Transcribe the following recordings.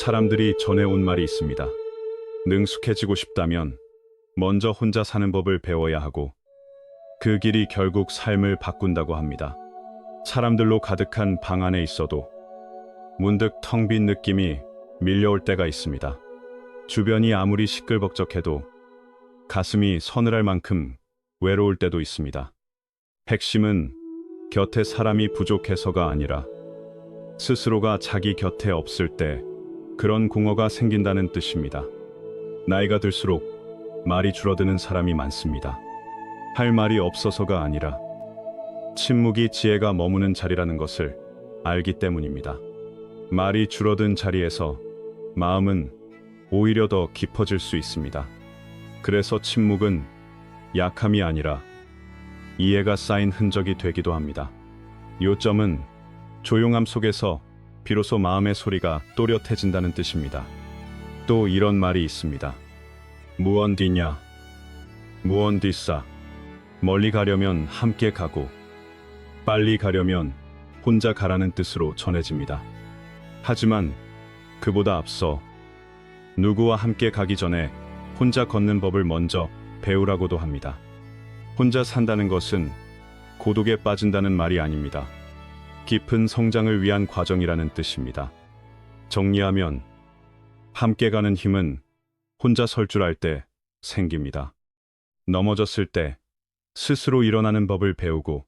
사람들이 전해온 말이 있습니다. 능숙해지고 싶다면 먼저 혼자 사는 법을 배워야 하고 그 길이 결국 삶을 바꾼다고 합니다. 사람들로 가득한 방 안에 있어도 문득 텅 빈 느낌이 밀려올 때가 있습니다. 주변이 아무리 시끌벅적해도 가슴이 서늘할 만큼 외로울 때도 있습니다. 핵심은 곁에 사람이 부족해서가 아니라 스스로가 자기 곁에 없을 때 그런 공허가 생긴다는 뜻입니다. 나이가 들수록 말이 줄어드는 사람이 많습니다. 할 말이 없어서가 아니라 침묵이 지혜가 머무는 자리라는 것을 알기 때문입니다. 말이 줄어든 자리에서 마음은 오히려 더 깊어질 수 있습니다. 그래서 침묵은 약함이 아니라 이해가 쌓인 흔적이 되기도 합니다. 요점은 조용함 속에서 비로소 마음의 소리가 또렷해진다는 뜻입니다. 또 이런 말이 있습니다. 무언디냐, 무언디싸. 멀리 가려면 함께 가고 빨리 가려면 혼자 가라는 뜻으로 전해집니다. 하지만 그보다 앞서 누구와 함께 가기 전에 혼자 걷는 법을 먼저 배우라고도 합니다. 혼자 산다는 것은 고독에 빠진다는 말이 아닙니다. 깊은 성장을 위한 과정이라는 뜻입니다. 정리하면 함께 가는 힘은 혼자 설 줄 알 때 생깁니다. 넘어졌을 때 스스로 일어나는 법을 배우고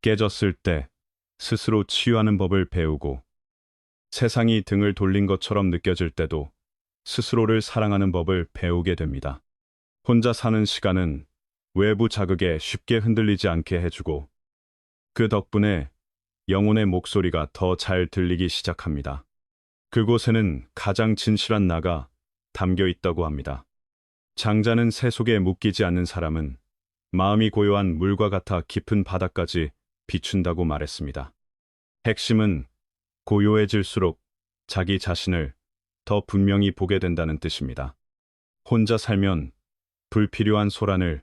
깨졌을 때 스스로 치유하는 법을 배우고 세상이 등을 돌린 것처럼 느껴질 때도 스스로를 사랑하는 법을 배우게 됩니다. 혼자 사는 시간은 외부 자극에 쉽게 흔들리지 않게 해주고 그 덕분에 영혼의 목소리가 더 잘 들리기 시작합니다. 그곳에는 가장 진실한 나가 담겨 있다고 합니다. 장자는 새 속에 묶이지 않는 사람은 마음이 고요한 물과 같아 깊은 바다까지 비춘다고 말했습니다. 핵심은 고요해질수록 자기 자신을 더 분명히 보게 된다는 뜻입니다. 혼자 살면 불필요한 소란을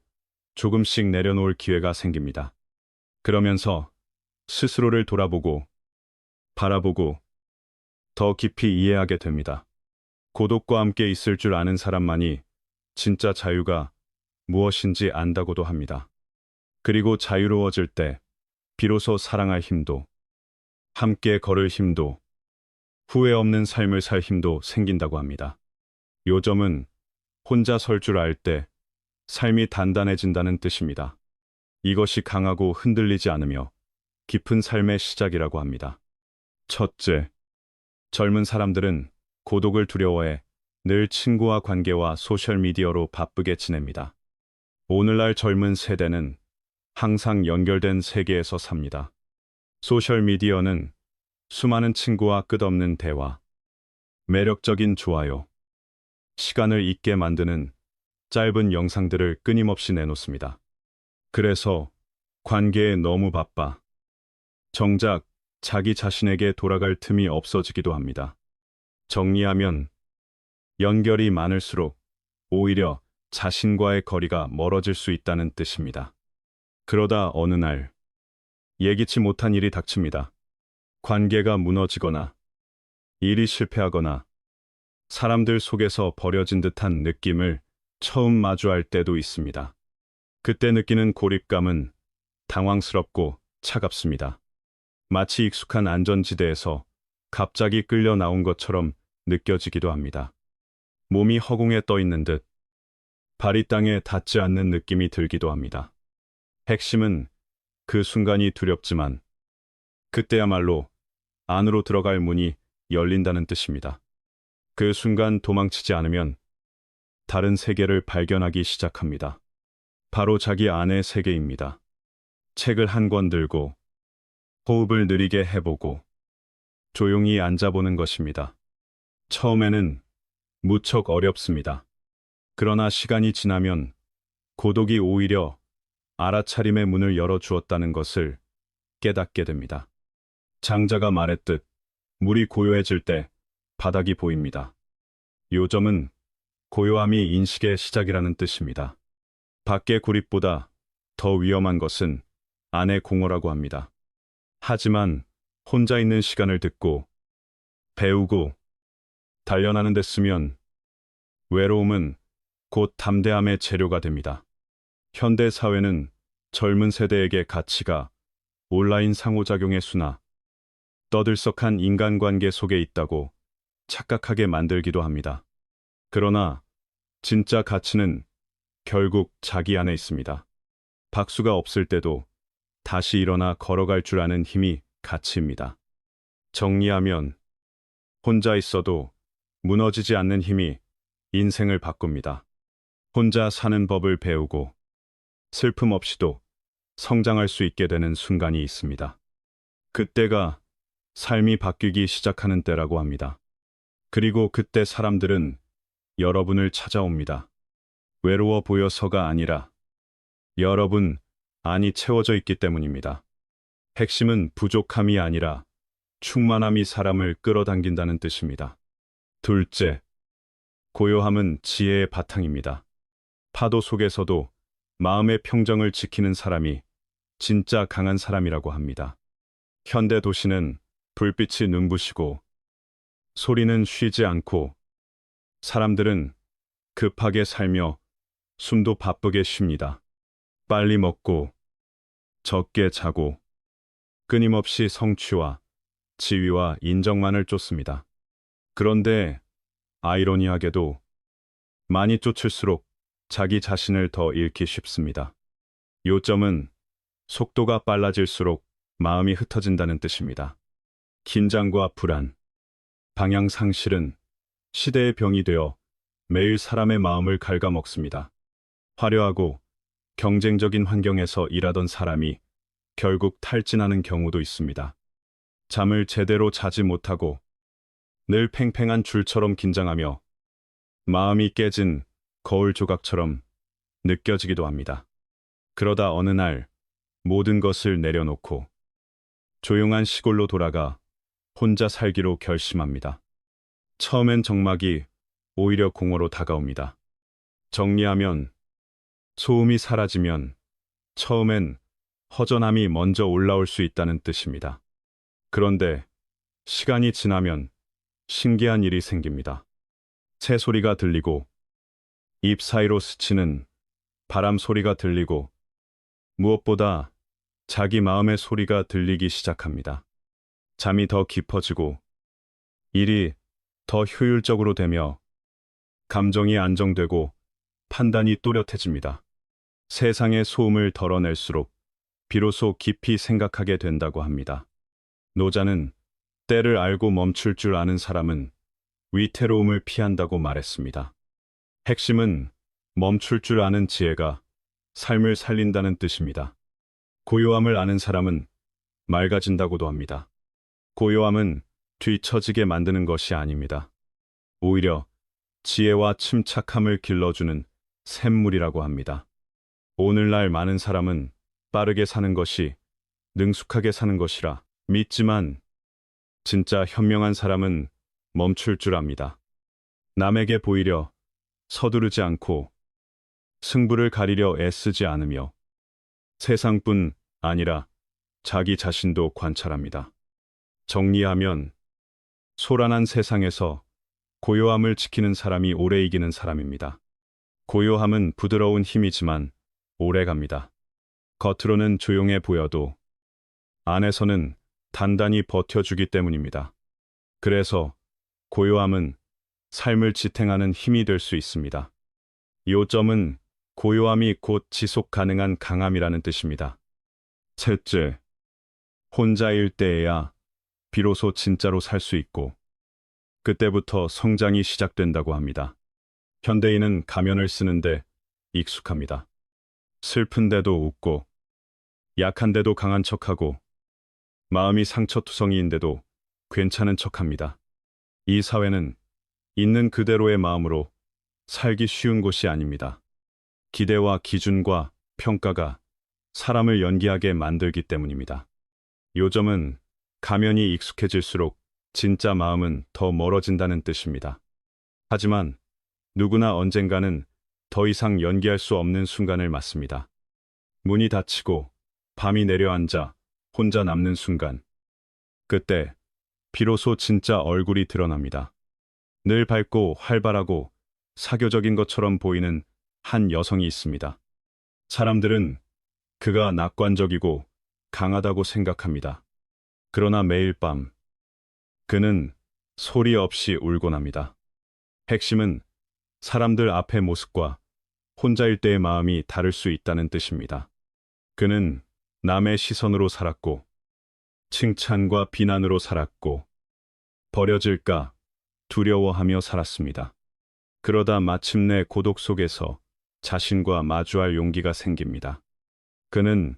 조금씩 내려놓을 기회가 생깁니다. 그러면서 스스로를 돌아보고 바라보고 더 깊이 이해하게 됩니다. 고독과 함께 있을 줄 아는 사람만이 진짜 자유가 무엇인지 안다고도 합니다. 그리고 자유로워질 때 비로소 사랑할 힘도 함께 걸을 힘도 후회 없는 삶을 살 힘도 생긴다고 합니다. 요점은 혼자 설 줄 알 때 삶이 단단해진다는 뜻입니다. 이것이 강하고 흔들리지 않으며 깊은 삶의 시작이라고 합니다. 첫째, 젊은 사람들은 고독을 두려워해 늘 친구와 관계와 소셜미디어로 바쁘게 지냅니다. 오늘날 젊은 세대는 항상 연결된 세계에서 삽니다. 소셜미디어는 수많은 친구와 끝없는 대화, 매력적인 좋아요, 시간을 잊게 만드는 짧은 영상들을 끊임없이 내놓습니다. 그래서 관계에 너무 바빠 정작 자기 자신에게 돌아갈 틈이 없어지기도 합니다. 정리하면 연결이 많을수록 오히려 자신과의 거리가 멀어질 수 있다는 뜻입니다. 그러다 어느 날 예기치 못한 일이 닥칩니다. 관계가 무너지거나 일이 실패하거나 사람들 속에서 버려진 듯한 느낌을 처음 마주할 때도 있습니다. 그때 느끼는 고립감은 당황스럽고 차갑습니다. 마치 익숙한 안전지대에서 갑자기 끌려 나온 것처럼 느껴지기도 합니다. 몸이 허공에 떠 있는 듯 발이 땅에 닿지 않는 느낌이 들기도 합니다. 핵심은 그 순간이 두렵지만 그때야말로 안으로 들어갈 문이 열린다는 뜻입니다. 그 순간 도망치지 않으면 다른 세계를 발견하기 시작합니다. 바로 자기 안의 세계입니다. 책을 한 권 들고 호흡을 느리게 해보고 조용히 앉아보는 것입니다. 처음에는 무척 어렵습니다. 그러나 시간이 지나면 고독이 오히려 알아차림의 문을 열어주었다는 것을 깨닫게 됩니다. 장자가 말했듯 물이 고요해질 때 바닥이 보입니다. 요점은 고요함이 인식의 시작이라는 뜻입니다. 밖의 고립보다 더 위험한 것은 안의 공허라고 합니다. 하지만 혼자 있는 시간을 듣고 배우고 단련하는 데 쓰면 외로움은 곧 담대함의 재료가 됩니다. 현대 사회는 젊은 세대에게 가치가 온라인 상호작용의 수나 떠들썩한 인간관계 속에 있다고 착각하게 만들기도 합니다. 그러나 진짜 가치는 결국 자기 안에 있습니다. 박수가 없을 때도 다시 일어나 걸어갈 줄 아는 힘이 가치입니다. 정리하면 혼자 있어도 무너지지 않는 힘이 인생을 바꿉니다. 혼자 사는 법을 배우고 슬픔 없이도 성장할 수 있게 되는 순간이 있습니다. 그때가 삶이 바뀌기 시작하는 때라고 합니다. 그리고 그때 사람들은 여러분을 찾아옵니다. 외로워 보여서가 아니라 여러분 안이 채워져 있기 때문입니다. 핵심은 부족함이 아니라 충만함이 사람을 끌어당긴다는 뜻입니다. 둘째, 고요함은 지혜의 바탕입니다. 파도 속에서도 마음의 평정을 지키는 사람이 진짜 강한 사람이라고 합니다. 현대 도시는 불빛이 눈부시고 소리는 쉬지 않고 사람들은 급하게 살며 숨도 바쁘게 쉽니다. 빨리 먹고 적게 자고 끊임없이 성취와 지위와 인정만을 쫓습니다. 그런데 아이러니하게도 많이 쫓을수록 자기 자신을 더 잃기 쉽습니다. 요점은 속도가 빨라질수록 마음이 흩어진다는 뜻입니다. 긴장과 불안, 방향 상실은 시대의 병이 되어 매일 사람의 마음을 갉아먹습니다. 화려하고 경쟁적인 환경에서 일하던 사람이 결국 탈진하는 경우도 있습니다. 잠을 제대로 자지 못하고 늘 팽팽한 줄처럼 긴장하며 마음이 깨진 거울 조각처럼 느껴지기도 합니다. 그러다 어느 날 모든 것을 내려놓고 조용한 시골로 돌아가 혼자 살기로 결심합니다. 처음엔 적막이 오히려 공허로 다가옵니다. 정리하면 소음이 사라지면 처음엔 허전함이 먼저 올라올 수 있다는 뜻입니다. 그런데 시간이 지나면 신기한 일이 생깁니다. 새 소리가 들리고 잎 사이로 스치는 바람 소리가 들리고 무엇보다 자기 마음의 소리가 들리기 시작합니다. 잠이 더 깊어지고 일이 더 효율적으로 되며 감정이 안정되고 판단이 또렷해집니다. 세상의 소음을 덜어낼수록 비로소 깊이 생각하게 된다고 합니다. 노자는 때를 알고 멈출 줄 아는 사람은 위태로움을 피한다고 말했습니다. 핵심은 멈출 줄 아는 지혜가 삶을 살린다는 뜻입니다. 고요함을 아는 사람은 맑아진다고도 합니다. 고요함은 뒤처지게 만드는 것이 아닙니다. 오히려 지혜와 침착함을 길러주는 샘물이라고 합니다. 오늘날 많은 사람은 빠르게 사는 것이 능숙하게 사는 것이라 믿지만 진짜 현명한 사람은 멈출 줄 압니다. 남에게 보이려 서두르지 않고 승부를 가리려 애쓰지 않으며 세상뿐 아니라 자기 자신도 관찰합니다. 정리하면 소란한 세상에서 고요함을 지키는 사람이 오래 이기는 사람입니다. 고요함은 부드러운 힘이지만 오래 갑니다. 겉으로는 조용해 보여도 안에서는 단단히 버텨주기 때문입니다. 그래서 고요함은 삶을 지탱하는 힘이 될 수 있습니다. 요점은 고요함이 곧 지속 가능한 강함이라는 뜻입니다. 셋째, 혼자일 때에야 비로소 진짜로 살 수 있고 그때부터 성장이 시작된다고 합니다. 현대인은 가면을 쓰는데 익숙합니다. 슬픈데도 웃고 약한데도 강한 척하고 마음이 상처투성이인데도 괜찮은 척합니다. 이 사회는 있는 그대로의 마음으로 살기 쉬운 곳이 아닙니다. 기대와 기준과 평가가 사람을 연기하게 만들기 때문입니다. 요점은 가면이 익숙해질수록 진짜 마음은 더 멀어진다는 뜻입니다. 하지만 누구나 언젠가는 더 이상 연기할 수 없는 순간을 맞습니다. 문이 닫히고 밤이 내려앉아 혼자 남는 순간. 그때 비로소 진짜 얼굴이 드러납니다. 늘 밝고 활발하고 사교적인 것처럼 보이는 한 여성이 있습니다. 사람들은 그가 낙관적이고 강하다고 생각합니다. 그러나 매일 밤 그는 소리 없이 울곤 합니다. 핵심은 사람들 앞의 모습과 혼자일 때의 마음이 다를 수 있다는 뜻입니다. 그는 남의 시선으로 살았고, 칭찬과 비난으로 살았고, 버려질까 두려워하며 살았습니다. 그러다 마침내 고독 속에서 자신과 마주할 용기가 생깁니다. 그는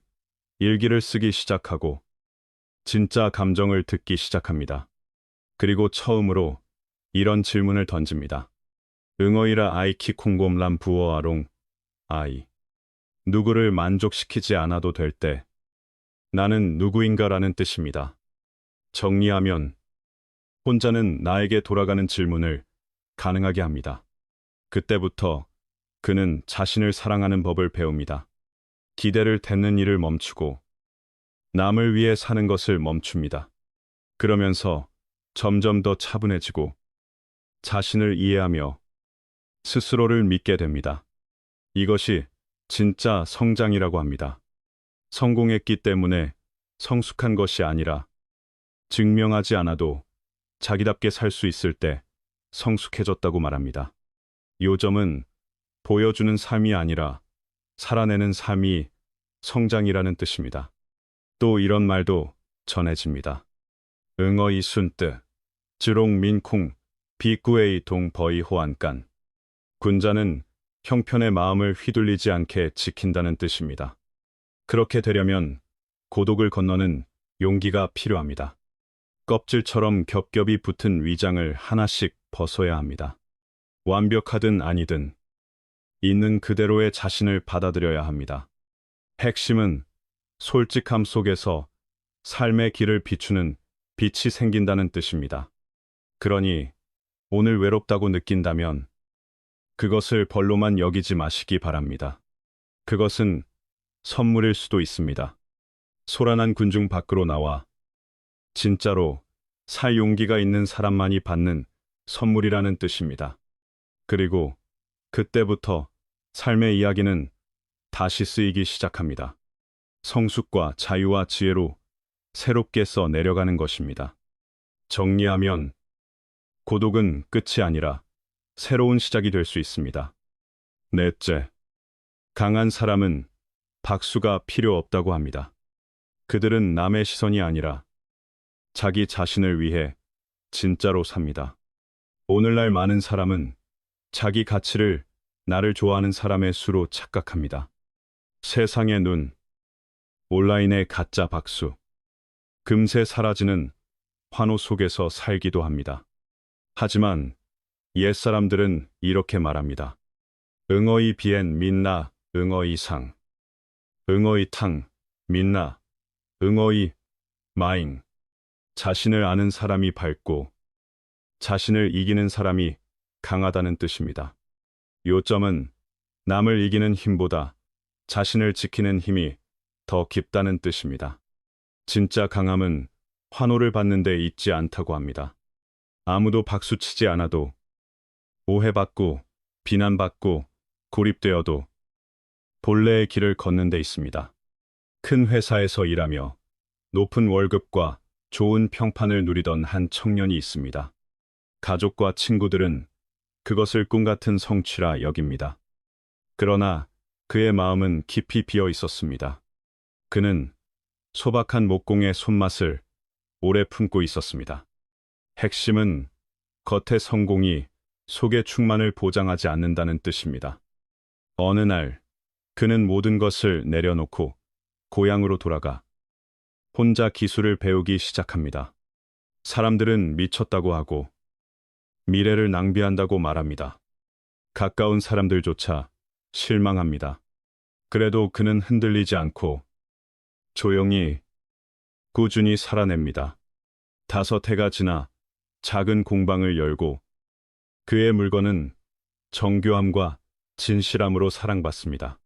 일기를 쓰기 시작하고, 진짜 감정을 듣기 시작합니다. 그리고 처음으로 이런 질문을 던집니다. 응어이라 아이키 콩곰람 부어아롱 아이. 누구를 만족시키지 않아도 될 때 나는 누구인가라는 뜻입니다. 정리하면 혼자는 나에게 돌아가는 질문을 가능하게 합니다. 그때부터 그는 자신을 사랑하는 법을 배웁니다. 기대를 딛는 일을 멈추고 남을 위해 사는 것을 멈춥니다. 그러면서 점점 더 차분해지고 자신을 이해하며 스스로를 믿게 됩니다. 이것이 진짜 성장이라고 합니다. 성공했기 때문에 성숙한 것이 아니라 증명하지 않아도 자기답게 살 수 있을 때 성숙해졌다고 말합니다. 요점은 보여주는 삶이 아니라 살아내는 삶이 성장이라는 뜻입니다. 또 이런 말도 전해집니다. 응어이 순뜨, 즈롱 민콩, 비꾸에이 동 버이 호안간. 군자는 형편의 마음을 휘둘리지 않게 지킨다는 뜻입니다. 그렇게 되려면 고독을 건너는 용기가 필요합니다. 껍질처럼 겹겹이 붙은 위장을 하나씩 벗어야 합니다. 완벽하든 아니든 있는 그대로의 자신을 받아들여야 합니다. 핵심은 솔직함 속에서 삶의 길을 비추는 빛이 생긴다는 뜻입니다. 그러니 오늘 외롭다고 느낀다면 그것을 벌로만 여기지 마시기 바랍니다. 그것은 선물일 수도 있습니다. 소란한 군중 밖으로 나와 진짜로 살 용기가 있는 사람만이 받는 선물이라는 뜻입니다. 그리고 그때부터 삶의 이야기는 다시 쓰이기 시작합니다. 성숙과 자유와 지혜로 새롭게 써 내려가는 것입니다. 정리하면 고독은 끝이 아니라 새로운 시작이 될 수 있습니다. 넷째, 강한 사람은 박수가 필요 없다고 합니다. 그들은 남의 시선이 아니라 자기 자신을 위해 진짜로 삽니다. 오늘날 많은 사람은 자기 가치를 나를 좋아하는 사람의 수로 착각합니다. 세상의 눈, 온라인의 가짜 박수, 금세 사라지는 환호 속에서 살기도 합니다. 하지만 옛사람들은 이렇게 말합니다. 응어이 비엔 민나 응어이 상, 응어이 탕 민나 응어이 마잉. 자신을 아는 사람이 밝고 자신을 이기는 사람이 강하다는 뜻입니다. 요점은 남을 이기는 힘보다 자신을 지키는 힘이 더 깊다는 뜻입니다. 진짜 강함은 환호를 받는 데 있지 않다고 합니다. 아무도 박수치지 않아도 오해받고 비난받고 고립되어도 본래의 길을 걷는 데 있습니다. 큰 회사에서 일하며 높은 월급과 좋은 평판을 누리던 한 청년이 있습니다. 가족과 친구들은 그것을 꿈같은 성취라 여깁니다. 그러나 그의 마음은 깊이 비어 있었습니다. 그는 소박한 목공의 손맛을 오래 품고 있었습니다. 핵심은 겉의 성공이 속의 충만을 보장하지 않는다는 뜻입니다. 어느 날 그는 모든 것을 내려놓고 고향으로 돌아가 혼자 기술을 배우기 시작합니다. 사람들은 미쳤다고 하고 미래를 낭비한다고 말합니다. 가까운 사람들조차 실망합니다. 그래도 그는 흔들리지 않고 조용히 꾸준히 살아냅니다. 5해가 지나 작은 공방을 열고 그의 물건은 정교함과 진실함으로 사랑받습니다.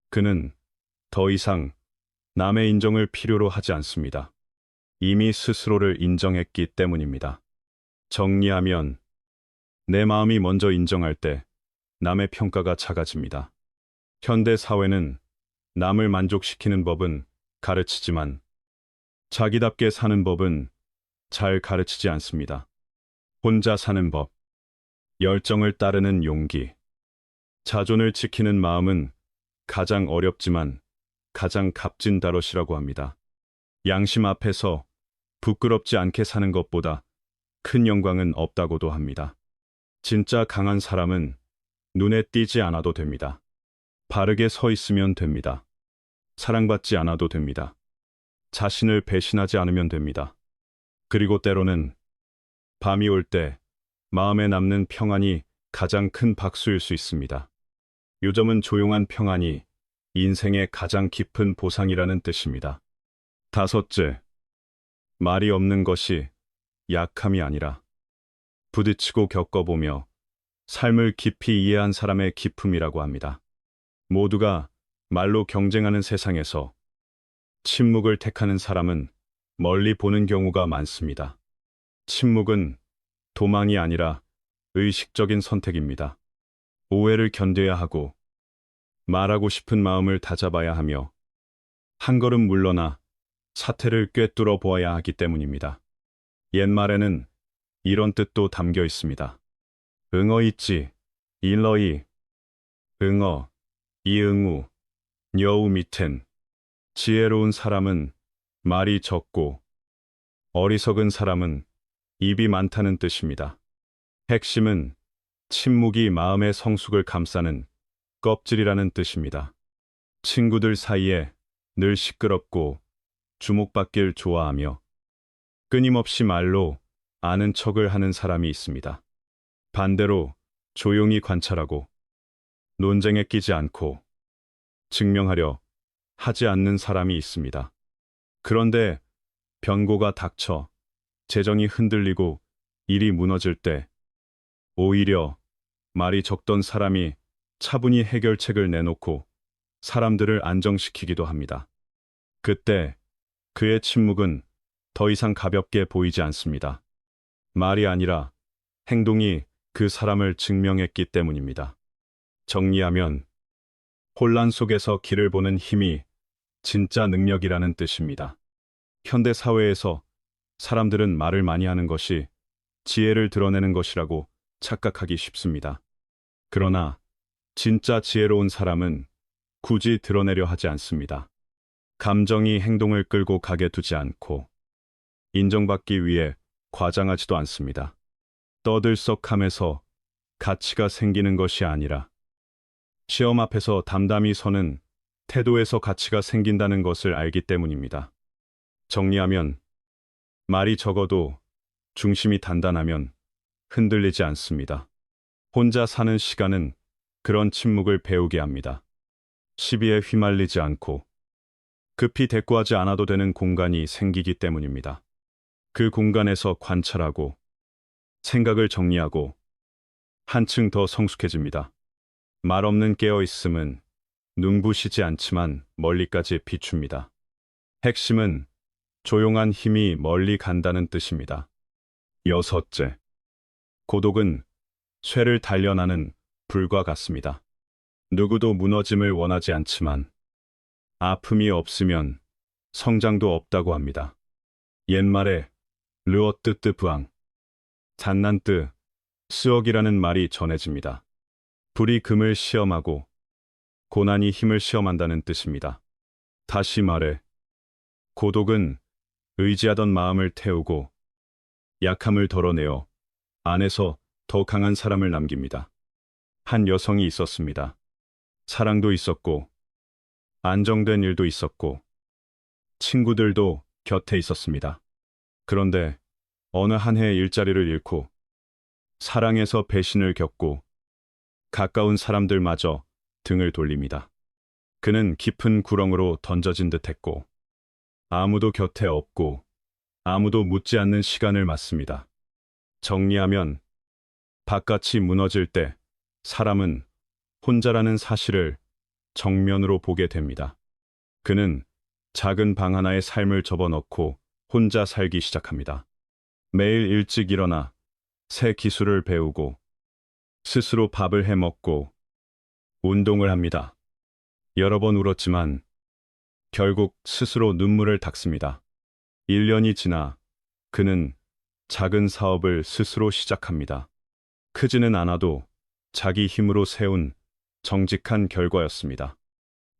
그는 더 이상 남의 인정을 필요로 하지 않습니다. 이미 스스로를 인정했기 때문입니다. 정리하면 내 마음이 먼저 인정할 때 남의 평가가 작아집니다. 현대 사회는 남을 만족시키는 법은 가르치지만 자기답게 사는 법은 잘 가르치지 않습니다. 혼자 사는 법, 열정을 따르는 용기, 자존을 지키는 마음은 가장 어렵지만 가장 값진 달옷이라고 합니다. 양심 앞에서 부끄럽지 않게 사는 것보다 큰 영광은 없다고도 합니다. 진짜 강한 사람은 눈에 띄지 않아도 됩니다. 바르게 서 있으면 됩니다. 사랑받지 않아도 됩니다. 자신을 배신하지 않으면 됩니다. 그리고 때로는 밤이 올 때 마음에 남는 평안이 가장 큰 박수일 수 있습니다. 요즘은 조용한 평안이 인생의 가장 깊은 보상이라는 뜻입니다. 다섯째, 말이 없는 것이 약함이 아니라 부딪히고 겪어보며 삶을 깊이 이해한 사람의 기품이라고 합니다. 모두가 말로 경쟁하는 세상에서 침묵을 택하는 사람은 멀리 보는 경우가 많습니다. 침묵은 도망이 아니라 의식적인 선택입니다. 오해를 견뎌야 하고 말하고 싶은 마음을 다잡아야 하며 한 걸음 물러나 사태를 꿰뚫어 보아야 하기 때문입니다. 옛말에는 이런 뜻도 담겨 있습니다. 응어 있지, 일러이, 응어, 이응우, 여우 밑엔. 지혜로운 사람은 말이 적고 어리석은 사람은 입이 많다는 뜻입니다. 핵심은 침묵이 마음의 성숙을 감싸는 껍질이라는 뜻입니다. 친구들 사이에 늘 시끄럽고 주목받길 좋아하며 끊임없이 말로 아는 척을 하는 사람이 있습니다. 반대로 조용히 관찰하고 논쟁에 끼지 않고 증명하려 하지 않는 사람이 있습니다. 그런데 변고가 닥쳐 재정이 흔들리고 일이 무너질 때 오히려 말이 적던 사람이 차분히 해결책을 내놓고 사람들을 안정시키기도 합니다. 그때 그의 침묵은 더 이상 가볍게 보이지 않습니다. 말이 아니라 행동이 그 사람을 증명했기 때문입니다. 정리하면 혼란 속에서 길을 보는 힘이 진짜 능력이라는 뜻입니다. 현대 사회에서 사람들은 말을 많이 하는 것이 지혜를 드러내는 것이라고 착각하기 쉽습니다. 그러나 진짜 지혜로운 사람은 굳이 드러내려 하지 않습니다. 감정이 행동을 끌고 가게 두지 않고 인정받기 위해 과장하지도 않습니다. 떠들썩함에서 가치가 생기는 것이 아니라 시험 앞에서 담담히 서는 태도에서 가치가 생긴다는 것을 알기 때문입니다. 정리하면 말이 적어도 중심이 단단하면 흔들리지 않습니다. 혼자 사는 시간은 그런 침묵을 배우게 합니다. 시비에 휘말리지 않고 급히 대꾸하지 않아도 되는 공간이 생기기 때문입니다. 그 공간에서 관찰하고 생각을 정리하고 한층 더 성숙해집니다. 말 없는 깨어있음은 눈부시지 않지만 멀리까지 비춥니다. 핵심은 조용한 힘이 멀리 간다는 뜻입니다. 여섯째, 고독은 쇠를 단련하는 불과 같습니다. 누구도 무너짐을 원하지 않지만 아픔이 없으면 성장도 없다고 합니다. 옛말에 르어뜨뜨 부앙, 잔난뜨, 스억이라는 말이 전해집니다. 불이 금을 시험하고 고난이 힘을 시험한다는 뜻입니다. 다시 말해, 고독은 의지하던 마음을 태우고 약함을 덜어내어 안에서 더 강한 사람을 남깁니다. 한 여성이 있었습니다. 사랑도 있었고 안정된 일도 있었고 친구들도 곁에 있었습니다. 그런데 어느 한 해 일자리를 잃고 사랑에서 배신을 겪고 가까운 사람들마저 등을 돌립니다. 그는 깊은 구렁으로 던져진 듯했고 아무도 곁에 없고 아무도 묻지 않는 시간을 맞습니다. 정리하면 바깥이 무너질 때 사람은 혼자라는 사실을 정면으로 보게 됩니다. 그는 작은 방 하나에 삶을 접어넣고 혼자 살기 시작합니다. 매일 일찍 일어나 새 기술을 배우고 스스로 밥을 해 먹고 운동을 합니다. 여러 번 울었지만 결국 스스로 눈물을 닦습니다. 1년이 지나 그는 작은 사업을 스스로 시작합니다. 크지는 않아도 자기 힘으로 세운 정직한 결과였습니다.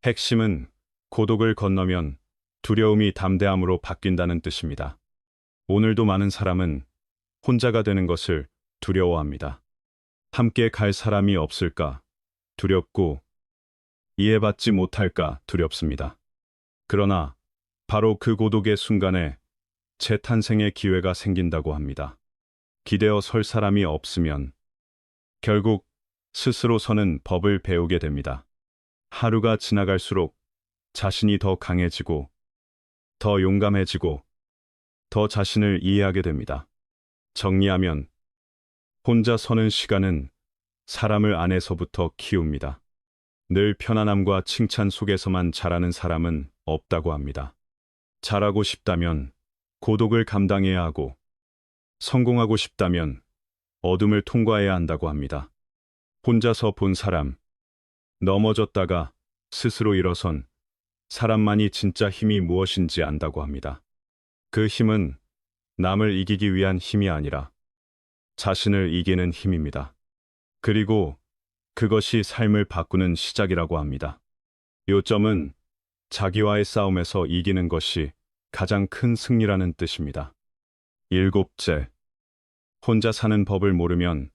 핵심은 고독을 건너면 두려움이 담대함으로 바뀐다는 뜻입니다. 오늘도 많은 사람은 혼자가 되는 것을 두려워합니다. 함께 갈 사람이 없을까 두렵고 이해받지 못할까 두렵습니다. 그러나 바로 그 고독의 순간에 재탄생의 기회가 생긴다고 합니다. 기대어 설 사람이 없으면 결국 스스로 서는 법을 배우게 됩니다. 하루가 지나갈수록 자신이 더 강해지고 더 용감해지고 더 자신을 이해하게 됩니다. 정리하면 혼자 서는 시간은 사람을 안에서부터 키웁니다. 늘 편안함과 칭찬 속에서만 자라는 사람은 없다고 합니다. 잘하고 싶다면 고독을 감당해야 하고 성공하고 싶다면 어둠을 통과해야 한다고 합니다. 혼자서 본 사람, 넘어졌다가 스스로 일어선 사람만이 진짜 힘이 무엇인지 안다고 합니다. 그 힘은 남을 이기기 위한 힘이 아니라 자신을 이기는 힘입니다. 그리고 그것이 삶을 바꾸는 시작이라고 합니다. 요점은 자기와의 싸움에서 이기는 것이 가장 큰 승리라는 뜻입니다. 일곱째, 혼자 사는 법을 모르면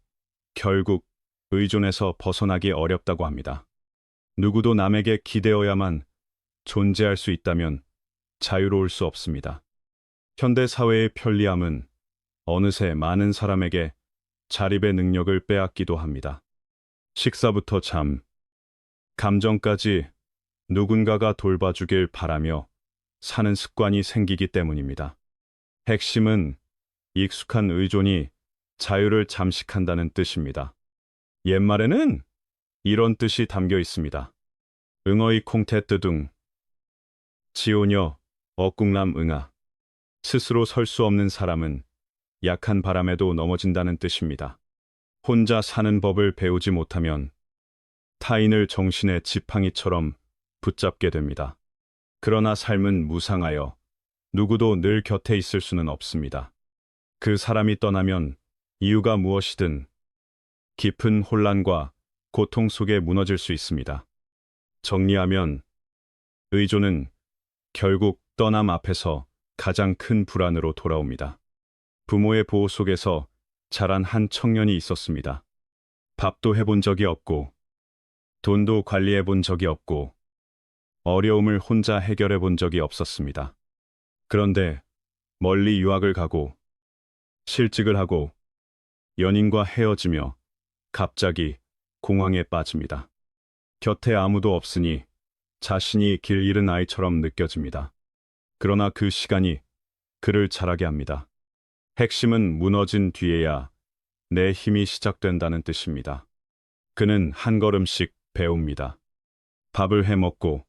결국 의존에서 벗어나기 어렵다고 합니다. 누구도 남에게 기대어야만 존재할 수 있다면 자유로울 수 없습니다. 현대 사회의 편리함은 어느새 많은 사람에게 자립의 능력을 빼앗기도 합니다. 식사부터 잠, 감정까지 누군가가 돌봐주길 바라며 사는 습관이 생기기 때문입니다. 핵심은 익숙한 의존이 자유를 잠식한다는 뜻입니다. 옛말에는 이런 뜻이 담겨 있습니다. 응어이 콩태 뜨둥, 지오녀 억국남 응아. 스스로 설 수 없는 사람은 약한 바람에도 넘어진다는 뜻입니다. 혼자 사는 법을 배우지 못하면 타인을 정신의 지팡이처럼 붙잡게 됩니다. 그러나 삶은 무상하여 누구도 늘 곁에 있을 수는 없습니다. 그 사람이 떠나면 이유가 무엇이든 깊은 혼란과 고통 속에 무너질 수 있습니다. 정리하면 의존은 결국 떠남 앞에서 가장 큰 불안으로 돌아옵니다. 부모의 보호 속에서 자란 한 청년이 있었습니다. 밥도 해본 적이 없고, 돈도 관리해 본 적이 없고, 어려움을 혼자 해결해 본 적이 없었습니다. 그런데 멀리 유학을 가고, 실직을 하고, 연인과 헤어지며 갑자기 공황에 빠집니다. 곁에 아무도 없으니 자신이 길 잃은 아이처럼 느껴집니다. 그러나 그 시간이 그를 자라게 합니다. 핵심은 무너진 뒤에야 내 힘이 시작된다는 뜻입니다. 그는 한 걸음씩 배웁니다. 밥을 해 먹고,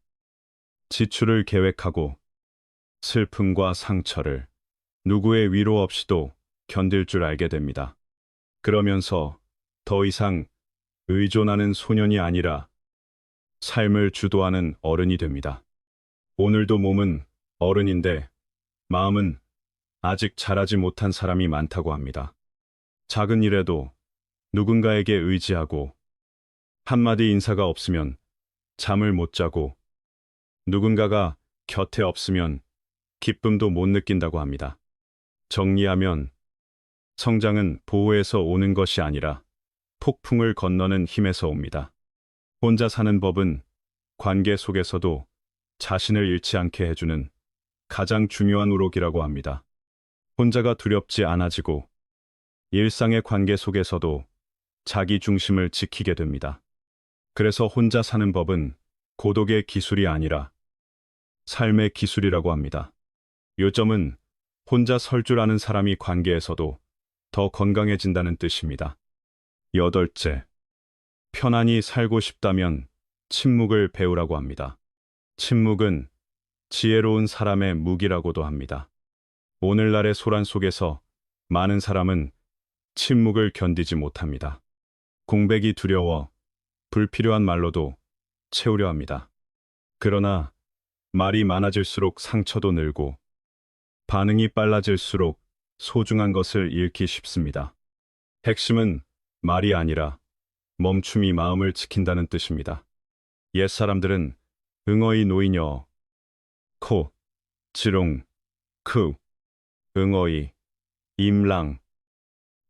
지출을 계획하고, 슬픔과 상처를 누구의 위로 없이도 견딜 줄 알게 됩니다. 그러면서 더 이상 의존하는 소년이 아니라 삶을 주도하는 어른이 됩니다. 오늘도 몸은 어른인데 마음은 아직 자라지 못한 사람이 많다고 합니다. 작은 일에도 누군가에게 의지하고 한마디 인사가 없으면 잠을 못 자고 누군가가 곁에 없으면 기쁨도 못 느낀다고 합니다. 정리하면 성장은 보호에서 오는 것이 아니라 폭풍을 건너는 힘에서 옵니다. 혼자 사는 법은 관계 속에서도 자신을 잃지 않게 해주는 가장 중요한 우럭이라고 합니다. 혼자가 두렵지 않아지고 일상의 관계 속에서도 자기 중심을 지키게 됩니다. 그래서 혼자 사는 법은 고독의 기술이 아니라 삶의 기술이라고 합니다. 요점은 혼자 설 줄 아는 사람이 관계에서도 더 건강해진다는 뜻입니다. 여덟째, 편안히 살고 싶다면 침묵을 배우라고 합니다. 침묵은 지혜로운 사람의 무기라고도 합니다. 오늘날의 소란 속에서 많은 사람은 침묵을 견디지 못합니다. 공백이 두려워 불필요한 말로도 채우려 합니다. 그러나 말이 많아질수록 상처도 늘고 반응이 빨라질수록 소중한 것을 잃기 쉽습니다. 핵심은 말이 아니라 멈춤이 마음을 지킨다는 뜻입니다. 옛사람들은 응어이 노이녀, 코, 지롱, 크, 응어이, 임랑,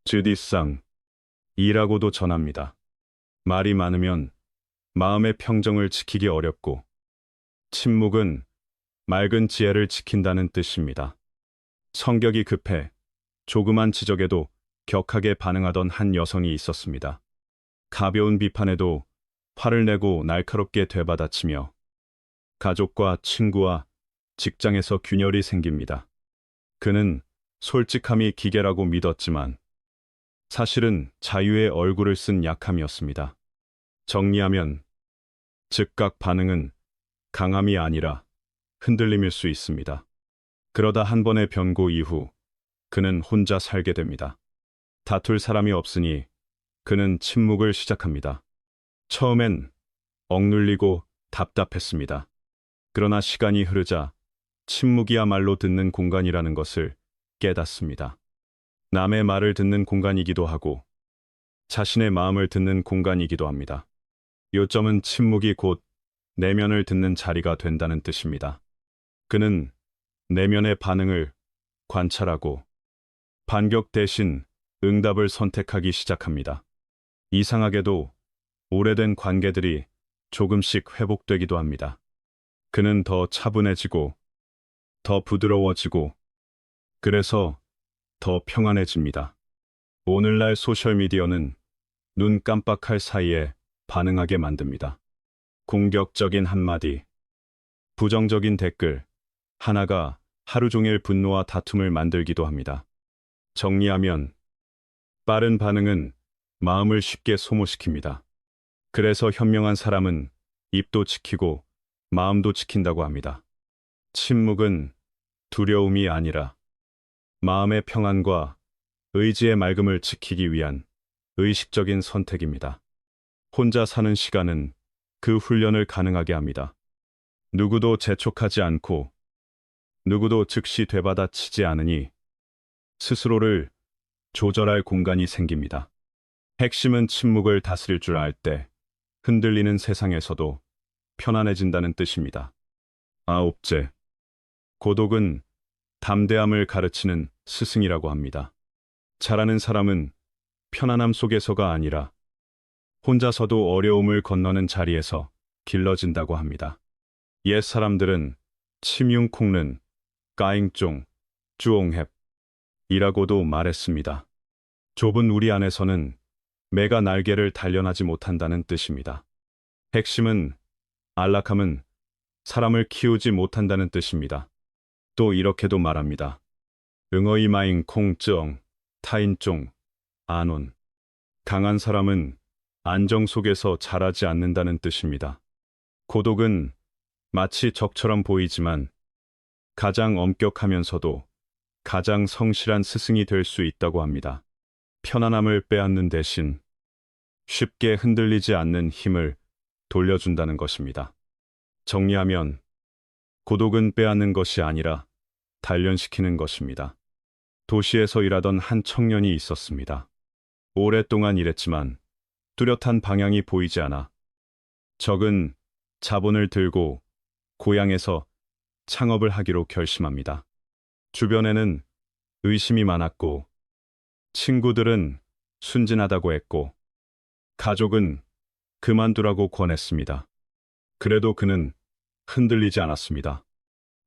즈디쌍, 이라고도 전합니다. 말이 많으면 마음의 평정을 지키기 어렵고 침묵은 맑은 지혜를 지킨다는 뜻입니다. 성격이 급해 조그만 지적에도 격하게 반응하던 한 여성이 있었습니다. 가벼운 비판에도 화를 내고 날카롭게 되받아치며 가족과 친구와 직장에서 균열이 생깁니다. 그는 솔직함이 기계라고 믿었지만 사실은 자유의 얼굴을 쓴 약함이었습니다. 정리하면 즉각 반응은 강함이 아니라 흔들림일 수 있습니다. 그러다 한 번의 변고 이후 그는 혼자 살게 됩니다. 다툴 사람이 없으니 그는 침묵을 시작합니다. 처음엔 억눌리고 답답했습니다. 그러나 시간이 흐르자 침묵이야말로 듣는 공간이라는 것을 깨닫습니다. 남의 말을 듣는 공간이기도 하고 자신의 마음을 듣는 공간이기도 합니다. 요점은 침묵이 곧 내면을 듣는 자리가 된다는 뜻입니다. 그는 내면의 반응을 관찰하고 반격 대신 응답을 선택하기 시작합니다. 이상하게도 오래된 관계들이 조금씩 회복되기도 합니다. 그는 더 차분해지고 더 부드러워지고 그래서 더 평안해집니다. 오늘날 소셜미디어는 눈 깜빡할 사이에 반응하게 만듭니다. 공격적인 한마디, 부정적인 댓글, 하나가 하루 종일 분노와 다툼을 만들기도 합니다. 정리하면 빠른 반응은 마음을 쉽게 소모시킵니다. 그래서 현명한 사람은 입도 지키고 마음도 지킨다고 합니다. 침묵은 두려움이 아니라 마음의 평안과 의지의 맑음을 지키기 위한 의식적인 선택입니다. 혼자 사는 시간은 그 훈련을 가능하게 합니다. 누구도 재촉하지 않고 누구도 즉시 되받아치지 않으니 스스로를 조절할 공간이 생깁니다. 핵심은 침묵을 다스릴 줄 알 때 흔들리는 세상에서도 편안해진다는 뜻입니다. 아홉째, 고독은 담대함을 가르치는 스승이라고 합니다. 잘하는 사람은 편안함 속에서가 아니라 혼자서도 어려움을 건너는 자리에서 길러진다고 합니다. 옛 사람들은 침융콩는 까잉쫑, 주옹헵 이라고도 말했습니다. 좁은 우리 안에서는 매가 날개를 단련하지 못한다는 뜻입니다. 핵심은 안락함은 사람을 키우지 못한다는 뜻입니다. 또 이렇게도 말합니다. 응어이마잉 콩쯔엉, 타인쫑, 안온. 강한 사람은 안정 속에서 자라지 않는다는 뜻입니다. 고독은 마치 적처럼 보이지만 가장 엄격하면서도 가장 성실한 스승이 될 수 있다고 합니다. 편안함을 빼앗는 대신 쉽게 흔들리지 않는 힘을 돌려준다는 것입니다. 정리하면 고독은 빼앗는 것이 아니라 단련시키는 것입니다. 도시에서 일하던 한 청년이 있었습니다. 오랫동안 일했지만 뚜렷한 방향이 보이지 않아 적은 자본을 들고 고향에서 창업을 하기로 결심합니다. 주변에는 의심이 많았고 친구들은 순진하다고 했고 가족은 그만두라고 권했습니다. 그래도 그는 흔들리지 않았습니다.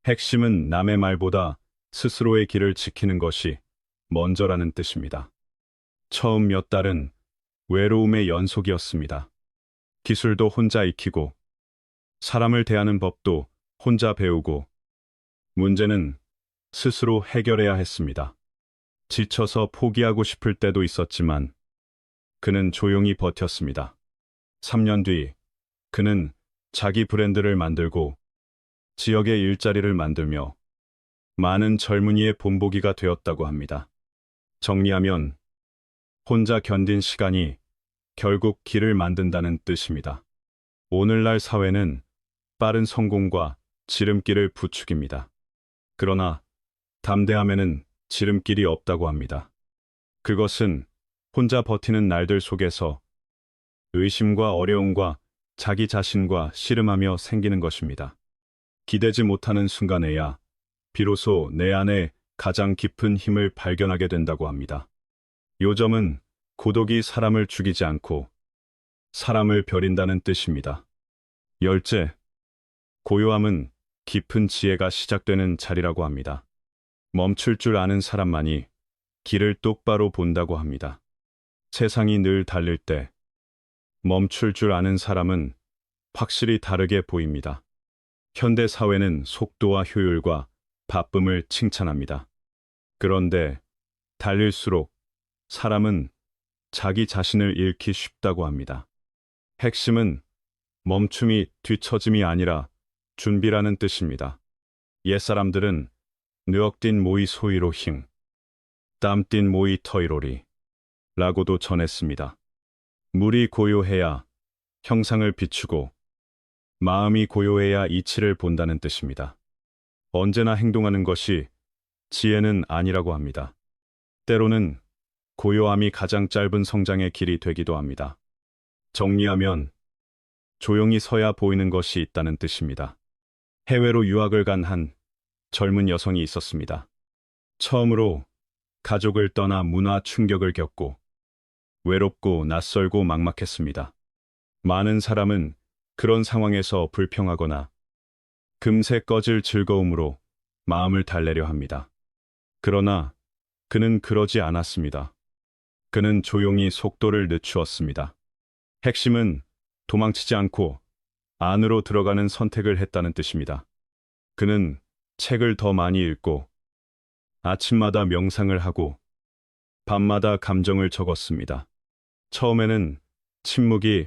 핵심은 남의 말보다 스스로의 길을 지키는 것이 먼저라는 뜻입니다. 처음 몇 달은 외로움의 연속이었습니다. 기술도 혼자 익히고 사람을 대하는 법도 혼자 배우고 문제는 스스로 해결해야 했습니다. 지쳐서 포기하고 싶을 때도 있었지만 그는 조용히 버텼습니다. 3년 뒤 그는 자기 브랜드를 만들고 지역의 일자리를 만들며 많은 젊은이의 본보기가 되었다고 합니다. 정리하면 혼자 견딘 시간이 결국 길을 만든다는 뜻입니다. 오늘날 사회는 빠른 성공과 지름길을 부추깁니다. 그러나 담대함에는 지름길이 없다고 합니다. 그것은 혼자 버티는 날들 속에서 의심과 어려움과 자기 자신과 씨름하며 생기는 것입니다. 기대지 못하는 순간에야 비로소 내 안에 가장 깊은 힘을 발견하게 된다고 합니다. 요점은 고독이 사람을 죽이지 않고 사람을 벼린다는 뜻입니다. 열째, 고요함은 깊은 지혜가 시작되는 자리라고 합니다. 멈출 줄 아는 사람만이 길을 똑바로 본다고 합니다. 세상이 늘 달릴 때 멈출 줄 아는 사람은 확실히 다르게 보입니다. 현대 사회는 속도와 효율과 바쁨을 칭찬합니다. 그런데 달릴수록 사람은 자기 자신을 잃기 쉽다고 합니다. 핵심은 멈춤이 뒤처짐이 아니라 준비라는 뜻입니다. 옛사람들은 누억딘 모이 소이로 힝, 땀띤 모이 터이로리 라고도 전했습니다. 물이 고요해야 형상을 비추고 마음이 고요해야 이치를 본다는 뜻입니다. 언제나 행동하는 것이 지혜는 아니라고 합니다. 때로는 고요함이 가장 짧은 성장의 길이 되기도 합니다. 정리하면 조용히 서야 보이는 것이 있다는 뜻입니다. 해외로 유학을 간 한 젊은 여성이 있었습니다. 처음으로 가족을 떠나 문화 충격을 겪고 외롭고 낯설고 막막했습니다. 많은 사람은 그런 상황에서 불평하거나 금세 꺼질 즐거움으로 마음을 달래려 합니다. 그러나 그는 그러지 않았습니다. 그는 조용히 속도를 늦추었습니다. 핵심은 도망치지 않고 안으로 들어가는 선택을 했다는 뜻입니다. 그는 책을 더 많이 읽고 아침마다 명상을 하고 밤마다 감정을 적었습니다. 처음에는 침묵이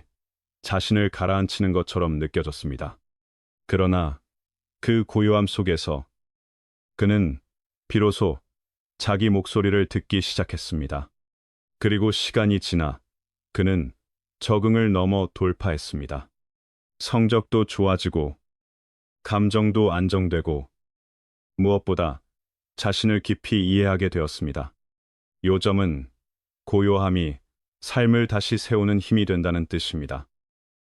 자신을 가라앉히는 것처럼 느껴졌습니다. 그러나 그 고요함 속에서 그는 비로소 자기 목소리를 듣기 시작했습니다. 그리고 시간이 지나 그는 적응을 넘어 돌파했습니다. 성적도 좋아지고 감정도 안정되고 무엇보다 자신을 깊이 이해하게 되었습니다. 요점은 고요함이 삶을 다시 세우는 힘이 된다는 뜻입니다.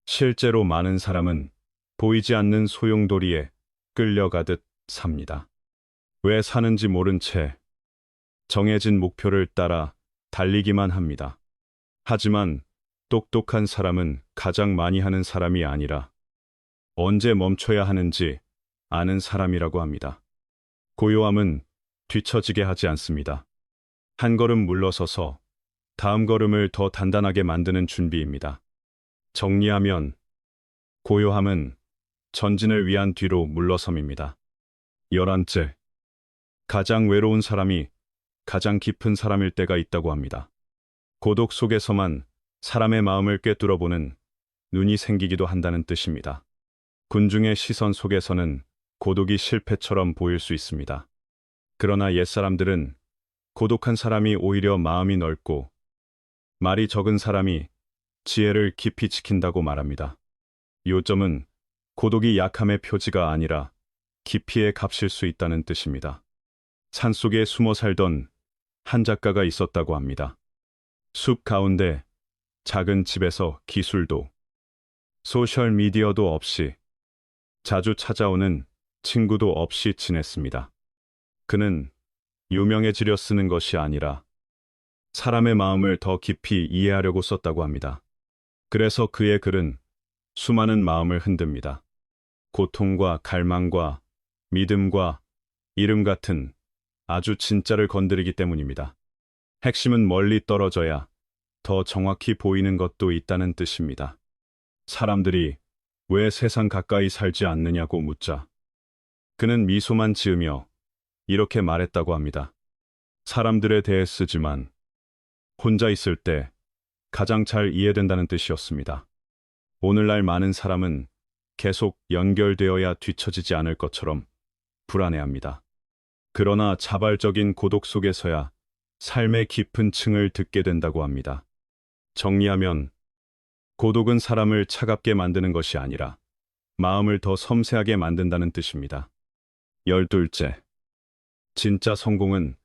실제로 많은 사람은 보이지 않는 소용돌이에 끌려가듯 삽니다. 왜 사는지 모른 채 정해진 목표를 따라 달리기만 합니다. 하지만 똑똑한 사람은 가장 많이 하는 사람이 아니라 언제 멈춰야 하는지 아는 사람이라고 합니다. 고요함은 뒤처지게 하지 않습니다. 한 걸음 물러서서 다음 걸음을 더 단단하게 만드는 준비입니다. 정리하면 고요함은 전진을 위한 뒤로 물러섬입니다. 11째, 가장 외로운 사람이 가장 깊은 사람일 때가 있다고 합니다. 고독 속에서만 사람의 마음을 꿰뚫어보는 눈이 생기기도 한다는 뜻입니다. 군중의 시선 속에서는 고독이 실패처럼 보일 수 있습니다. 그러나 옛사람들은 고독한 사람이 오히려 마음이 넓고 말이 적은 사람이 지혜를 깊이 지킨다고 말합니다. 요점은 고독이 약함의 표지가 아니라 깊이의 값일 수 있다는 뜻입니다. 산속에 숨어 살던 한 작가가 있었다고 합니다. 숲 가운데 작은 집에서 기술도 소셜미디어도 없이 자주 찾아오는 친구도 없이 지냈습니다. 그는 유명해지려 쓰는 것이 아니라 사람의 마음을 더 깊이 이해하려고 썼다고 합니다. 그래서 그의 글은 수많은 마음을 흔듭니다. 고통과 갈망과 믿음과 이름 같은 아주 진짜를 건드리기 때문입니다. 핵심은 멀리 떨어져야 더 정확히 보이는 것도 있다는 뜻입니다. 사람들이 왜 세상 가까이 살지 않느냐고 묻자 그는 미소만 지으며 이렇게 말했다고 합니다. 사람들에 대해 쓰지만 혼자 있을 때 가장 잘 이해된다는 뜻이었습니다. 오늘날 많은 사람은 계속 연결되어야 뒤처지지 않을 것처럼 불안해합니다. 그러나 자발적인 고독 속에서야 삶의 깊은 층을 듣게 된다고 합니다. 정리하면 고독은 사람을 차갑게 만드는 것이 아니라 마음을 더 섬세하게 만든다는 뜻입니다. 12째, 진짜 성공은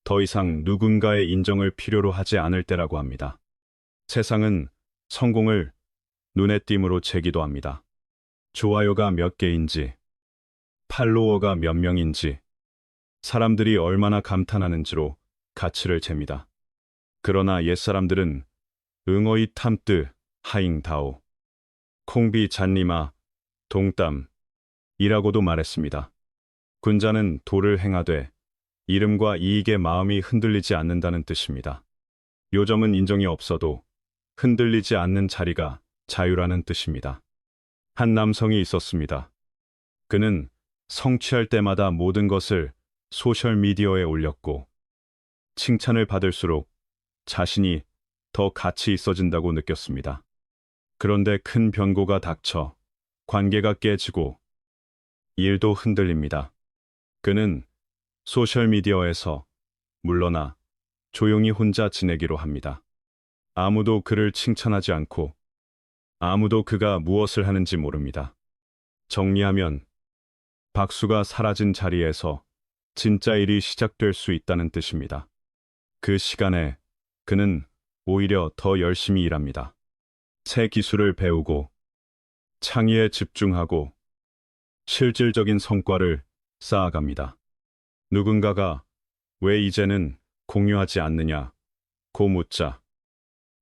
더 이상 누군가의 인정을 필요로 하지 않을 때라고 합니다. 세상은 성공을 눈에 띄므로 재기도 합니다. 좋아요가 몇 개인지, 팔로워가 몇 명인지, 사람들이 얼마나 감탄하는지로 가치를 잽니다. 그러나 옛사람들은 응어이 탐뜨 하잉다오, 콩비 잔리마 동땀이라고도 말했습니다. 군자는 도를 행하되 이름과 이익의 마음이 흔들리지 않는다는 뜻입니다. 요점은 인정이 없어도 흔들리지 않는 자리가 자유라는 뜻입니다. 한 남성이 있었습니다. 그는 성취할 때마다 모든 것을 소셜미디어에 올렸고 칭찬을 받을수록 자신이 더 가치 있어진다고 느꼈습니다. 그런데 큰 변고가 닥쳐 관계가 깨지고 일도 흔들립니다. 그는 소셜미디어에서 물러나 조용히 혼자 지내기로 합니다. 아무도 그를 칭찬하지 않고 아무도 그가 무엇을 하는지 모릅니다. 정리하면 박수가 사라진 자리에서 진짜 일이 시작될 수 있다는 뜻입니다. 그 시간에 그는 오히려 더 열심히 일합니다. 새 기술을 배우고 창의에 집중하고 실질적인 성과를 쌓아갑니다. 누군가가 왜 이제는 공유하지 않느냐고 묻자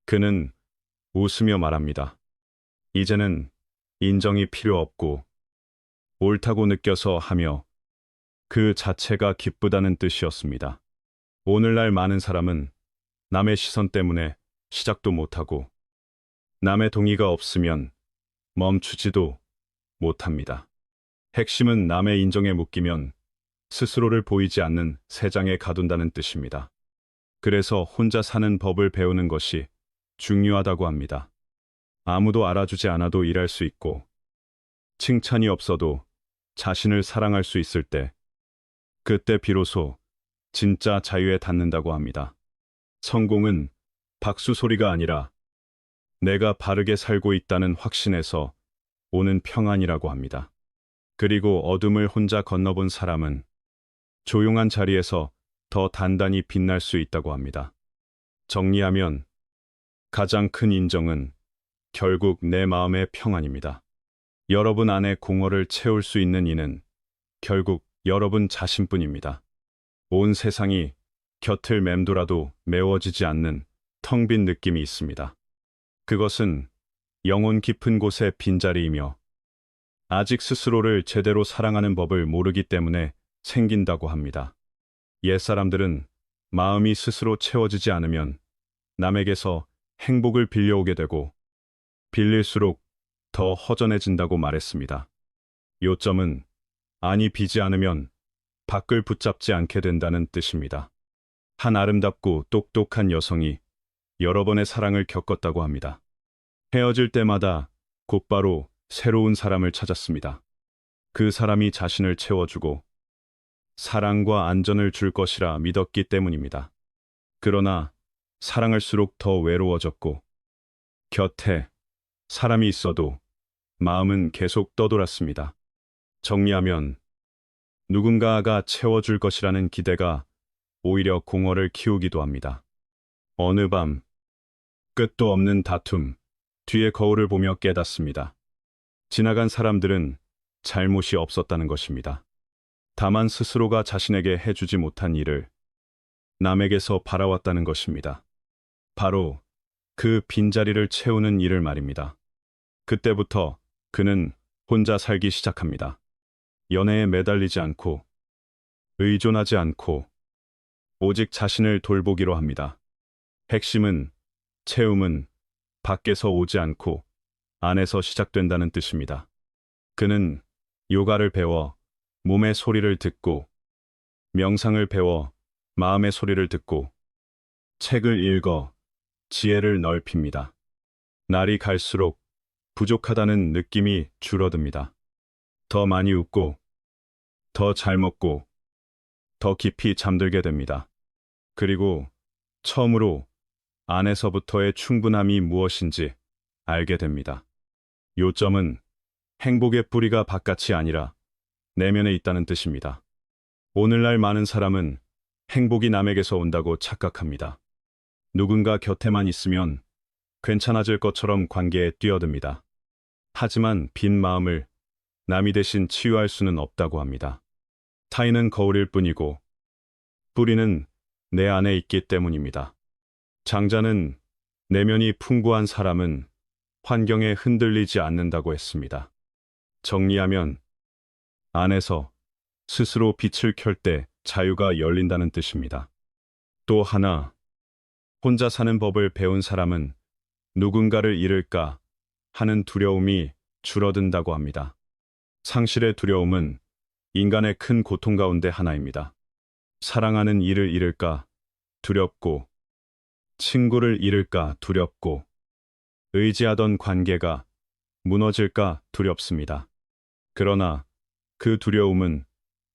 그는 웃으며 말합니다. 이제는 인정이 필요 없고 옳다고 느껴서 하며 그 자체가 기쁘다는 뜻이었습니다. 오늘날 많은 사람은 남의 시선 때문에 시작도 못하고 남의 동의가 없으면 멈추지도 못합니다. 핵심은 남의 인정에 묶이면 스스로를 보이지 않는 새장에 가둔다는 뜻입니다. 그래서 혼자 사는 법을 배우는 것이 중요하다고 합니다. 아무도 알아주지 않아도 일할 수 있고 칭찬이 없어도 자신을 사랑할 수 있을 때 그때 비로소 진짜 자유에 닿는다고 합니다. 성공은 박수 소리가 아니라 내가 바르게 살고 있다는 확신에서 오는 평안이라고 합니다. 그리고 어둠을 혼자 건너본 사람은 조용한 자리에서 더 단단히 빛날 수 있다고 합니다. 정리하면 가장 큰 인정은 결국 내 마음의 평안입니다. 여러분 안에 공허를 채울 수 있는 이는 결국 여러분 자신뿐입니다. 온 세상이 곁을 맴돌아도 메워지지 않는 텅 빈 느낌이 있습니다. 그것은 영혼 깊은 곳의 빈자리이며 아직 스스로를 제대로 사랑하는 법을 모르기 때문에 생긴다고 합니다. 옛사람들은 마음이 스스로 채워지지 않으면 남에게서 행복을 빌려오게 되고 빌릴수록 더 허전해진다고 말했습니다. 요점은 안이 비지 않으면 밖을 붙잡지 않게 된다는 뜻입니다. 한 아름답고 똑똑한 여성이 여러 번의 사랑을 겪었다고 합니다. 헤어질 때마다 곧바로 새로운 사람을 찾았습니다. 그 사람이 자신을 채워주고 사랑과 안전을 줄 것이라 믿었기 때문입니다. 그러나 사랑할수록 더 외로워졌고 곁에 사람이 있어도 마음은 계속 떠돌았습니다. 정리하면 누군가가 채워줄 것이라는 기대가 오히려 공허를 키우기도 합니다. 어느 밤 끝도 없는 다툼 뒤에 거울을 보며 깨닫습니다. 지나간 사람들은 잘못이 없었다는 것입니다. 다만 스스로가 자신에게 해주지 못한 일을 남에게서 바라왔다는 것입니다. 바로 그 빈자리를 채우는 일을 말입니다. 그때부터 그는 혼자 살기 시작합니다. 연애에 매달리지 않고 의존하지 않고 오직 자신을 돌보기로 합니다. 핵심은 채움은 밖에서 오지 않고 안에서 시작된다는 뜻입니다. 그는 요가를 배워 몸의 소리를 듣고 명상을 배워 마음의 소리를 듣고 책을 읽어 지혜를 넓힙니다. 날이 갈수록 부족하다는 느낌이 줄어듭니다. 더 많이 웃고 더 잘 먹고 더 깊이 잠들게 됩니다. 그리고 처음으로 안에서부터의 충분함이 무엇인지 알게 됩니다. 요점은 행복의 뿌리가 바깥이 아니라 내면에 있다는 뜻입니다. 오늘날 많은 사람은 행복이 남에게서 온다고 착각합니다. 누군가 곁에만 있으면 괜찮아질 것처럼 관계에 뛰어듭니다. 하지만 빈 마음을 남이 대신 치유할 수는 없다고 합니다. 타인은 거울일 뿐이고 뿌리는 내 안에 있기 때문입니다. 장자는 내면이 풍부한 사람은 환경에 흔들리지 않는다고 했습니다. 정리하면 안에서 스스로 빛을 켤 때 자유가 열린다는 뜻입니다. 또 하나, 혼자 사는 법을 배운 사람은 누군가를 잃을까 하는 두려움이 줄어든다고 합니다. 상실의 두려움은 인간의 큰 고통 가운데 하나입니다. 사랑하는 이를 잃을까 두렵고, 친구를 잃을까 두렵고, 의지하던 관계가 무너질까 두렵습니다. 그러나 그 두려움은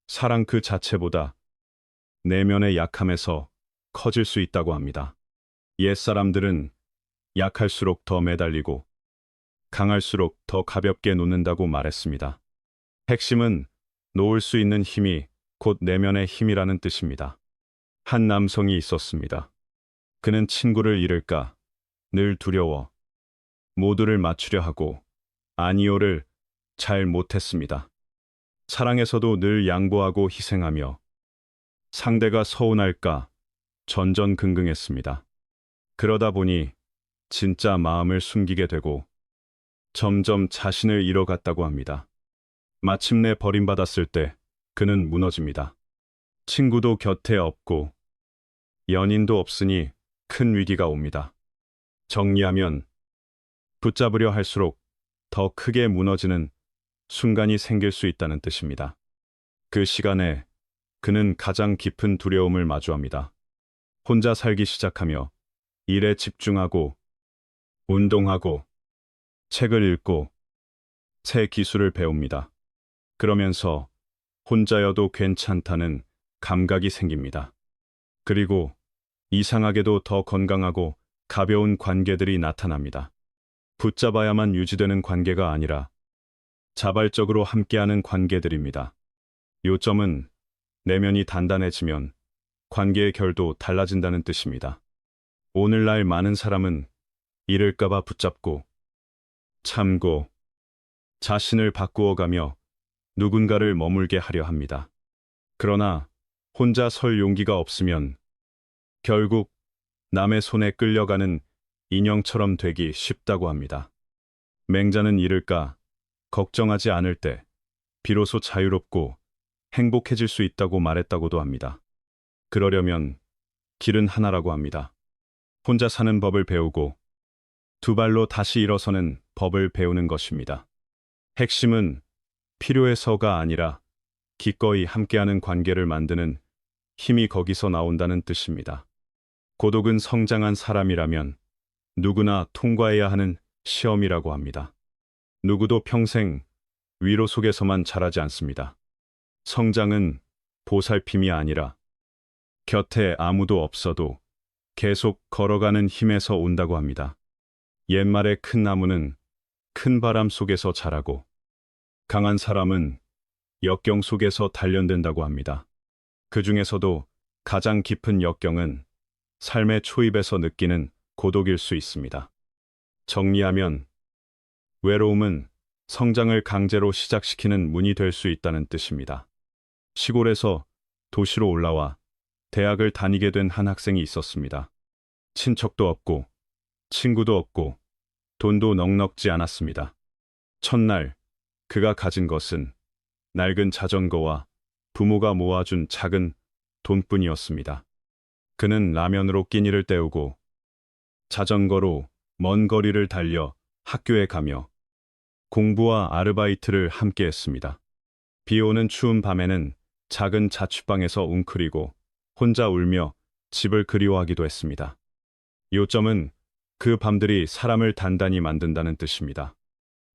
사랑 그 자체보다 내면의 약함에서 커질 수 있다고 합니다. 옛사람들은 약할수록 더 매달리고 강할수록 더 가볍게 놓는다고 말했습니다. 핵심은 놓을 수 있는 힘이 곧 내면의 힘이라는 뜻입니다. 한 남성이 있었습니다. 그는 친구를 잃을까 늘 두려워 모두를 맞추려 하고 아니오를 잘 못했습니다. 사랑에서도 늘 양보하고 희생하며 상대가 서운할까 전전긍긍했습니다. 그러다 보니 진짜 마음을 숨기게 되고 점점 자신을 잃어갔다고 합니다. 마침내 버림받았을 때 그는 무너집니다. 친구도 곁에 없고 연인도 없으니 큰 위기가 옵니다. 정리하면 붙잡으려 할수록 더 크게 무너지는 순간이 생길 수 있다는 뜻입니다. 그 시간에 그는 가장 깊은 두려움을 마주합니다. 혼자 살기 시작하며 일에 집중하고 운동하고 책을 읽고 새 기술을 배웁니다. 그러면서 혼자여도 괜찮다는 감각이 생깁니다. 그리고 이상하게도 더 건강하고 가벼운 관계들이 나타납니다. 붙잡아야만 유지되는 관계가 아니라 자발적으로 함께하는 관계들입니다. 요점은 내면이 단단해지면 관계의 결도 달라진다는 뜻입니다. 오늘날 많은 사람은 잃을까봐 붙잡고 참고 자신을 바꾸어가며 누군가를 머물게 하려 합니다. 그러나 혼자 설 용기가 없으면 결국 남의 손에 끌려가는 인형처럼 되기 쉽다고 합니다. 맹자는 잃을까 걱정하지 않을 때 비로소 자유롭고 행복해질 수 있다고 말했다고도 합니다. 그러려면 길은 하나라고 합니다. 혼자 사는 법을 배우고 두 발로 다시 일어서는 법을 배우는 것입니다. 핵심은 필요해서가 아니라 기꺼이 함께하는 관계를 만드는 힘이 거기서 나온다는 뜻입니다. 고독은 성장한 사람이라면 누구나 통과해야 하는 시험이라고 합니다. 누구도 평생 위로 속에서만 자라지 않습니다. 성장은 보살핌이 아니라 곁에 아무도 없어도 계속 걸어가는 힘에서 온다고 합니다. 옛말에 큰 나무는 큰 바람 속에서 자라고 강한 사람은 역경 속에서 단련된다고 합니다. 그 중에서도 가장 깊은 역경은 삶의 초입에서 느끼는 고독일 수 있습니다. 정리하면 외로움은 성장을 강제로 시작시키는 문이 될 수 있다는 뜻입니다. 시골에서 도시로 올라와 대학을 다니게 된 한 학생이 있었습니다. 친척도 없고 친구도 없고 돈도 넉넉지 않았습니다. 첫날 그가 가진 것은 낡은 자전거와 부모가 모아준 작은 돈뿐이었습니다. 그는 라면으로 끼니를 때우고 자전거로 먼 거리를 달려 학교에 가며 공부와 아르바이트를 함께 했습니다. 비 오는 추운 밤에는 작은 자취방에서 웅크리고 혼자 울며 집을 그리워하기도 했습니다. 요점은 그 밤들이 사람을 단단히 만든다는 뜻입니다.